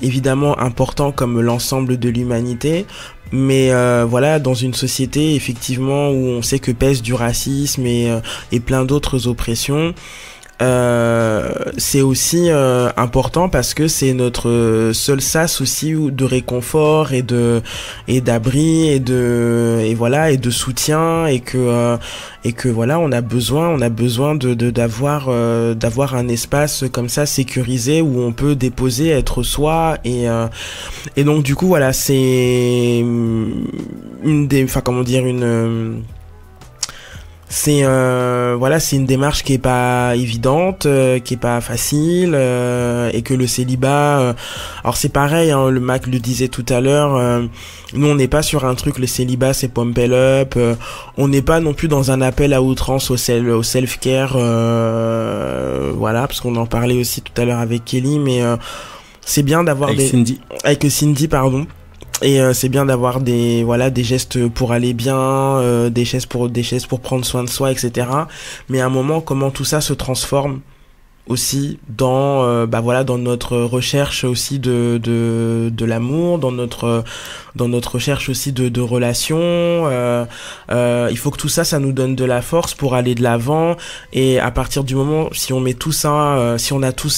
évidemment important comme l'ensemble de l'humanité, mais voilà, dans une société effectivement où on sait que pèse du racisme et plein d'autres oppressions, c'est aussi important, parce que c'est notre seul sas aussi de réconfort et d'abri et de soutien, et que voilà, on a besoin d'avoir un espace comme ça sécurisé où on peut déposer, être soi, et donc du coup voilà, c'est c'est une démarche qui est pas évidente, qui est pas facile, et que le célibat, alors c'est pareil, hein, le Mac le disait tout à l'heure, nous on n'est pas sur un truc, le célibat c'est pump it up, on n'est pas non plus dans un appel à outrance au self-care, voilà, parce qu'on en parlait aussi tout à l'heure avec Kelly, mais c'est bien d'avoir avec Cindy, pardon. Et c'est bien d'avoir des gestes pour aller bien, des gestes pour prendre soin de soi, etc. Mais à un moment, comment tout ça se transforme aussi dans dans notre recherche aussi de l'amour, dans notre recherche aussi de relations. Il faut que tout ça nous donne de la force pour aller de l'avant. Et à partir du moment, si on met tout ça, si on a tout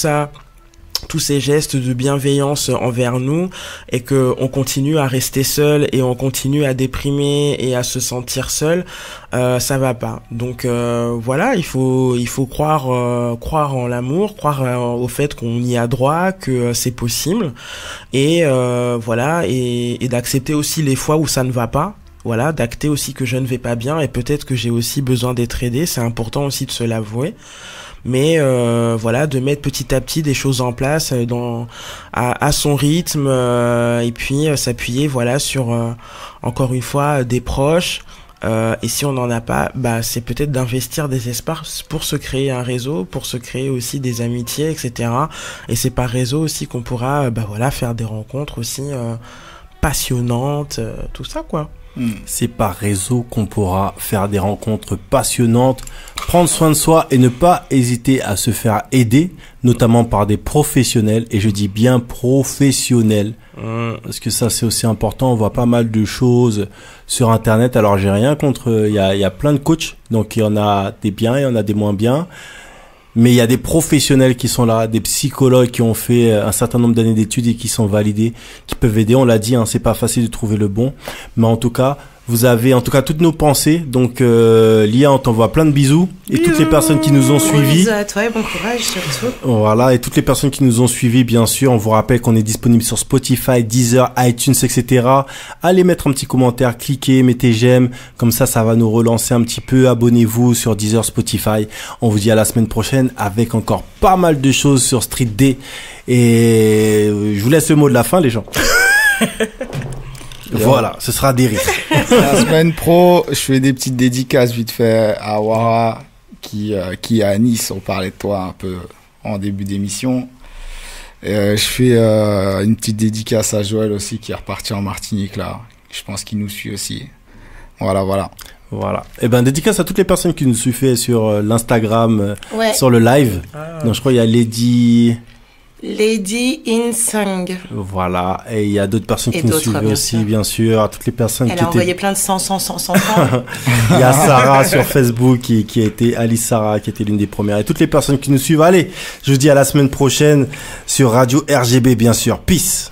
tous ces gestes de bienveillance envers nous et que on continue à rester seul et on continue à déprimer et à se sentir seul, ça va pas. Donc voilà, il faut croire en l'amour, croire au fait qu'on y a droit, que c'est possible, et voilà, et d'accepter aussi les fois où ça ne va pas. Voilà, d'acter aussi que je ne vais pas bien et peut-être que j'ai aussi besoin d'être aidé. C'est important aussi de se l'avouer. Mais voilà, de mettre petit à petit des choses en place à son rythme, et puis s'appuyer voilà sur encore une fois des proches. Et si on n'en a pas, bah c'est peut-être d'investir des espaces pour se créer un réseau, pour se créer aussi des amitiés, etc. Et c'est par réseau aussi qu'on pourra voilà faire des rencontres aussi passionnantes, tout ça quoi. C'est par réseau qu'on pourra faire des rencontres passionnantes, prendre soin de soi et ne pas hésiter à se faire aider, notamment par des professionnels, et je dis bien professionnels, parce que ça c'est aussi important. On voit pas mal de choses sur internet, alors j'ai rien contre, il y a plein de coachs, donc il y en a des biens, il y en a des moins bien. Mais il y a des professionnels qui sont là, des psychologues qui ont fait un certain nombre d'années d'études et qui sont validés, qui peuvent aider. On l'a dit, c'est pas facile de trouver le bon. Mais en tout cas, vous avez en tout cas toutes nos pensées. Donc, Lia, on t'envoie plein de bisous. Et toutes les personnes qui nous ont suivis. Bisous à toi et bon courage surtout. Voilà, et toutes les personnes qui nous ont suivis, bien sûr. On vous rappelle qu'on est disponible sur Spotify, Deezer, iTunes, etc. Allez mettre un petit commentaire, cliquez, mettez j'aime. Comme ça va nous relancer un petit peu. Abonnez-vous sur Deezer, Spotify. On vous dit à la semaine prochaine avec encore pas mal de choses sur Street Day. Et je vous laisse le mot de la fin, les gens. Voilà, ce sera des rires. La semaine pro, je fais des petites dédicaces vite fait à Wara qui est à Nice. On parlait de toi un peu en début d'émission. Je fais une petite dédicace à Joël aussi qui est reparti en Martinique là. Je pense qu'il nous suit aussi. Voilà. Et ben dédicace à toutes les personnes qui nous suivent sur l'Instagram, sur le live. Donc je crois il y a Lady Insung. Voilà, et il y a d'autres personnes qui nous suivent aussi, bien sûr. À toutes les personnes Elle a envoyé plein de 100. Il y a Sarah sur Facebook qui a été Alice Sarah, qui était l'une des premières. Et toutes les personnes qui nous suivent. Allez, je vous dis à la semaine prochaine sur Radio RGB, bien sûr. Peace.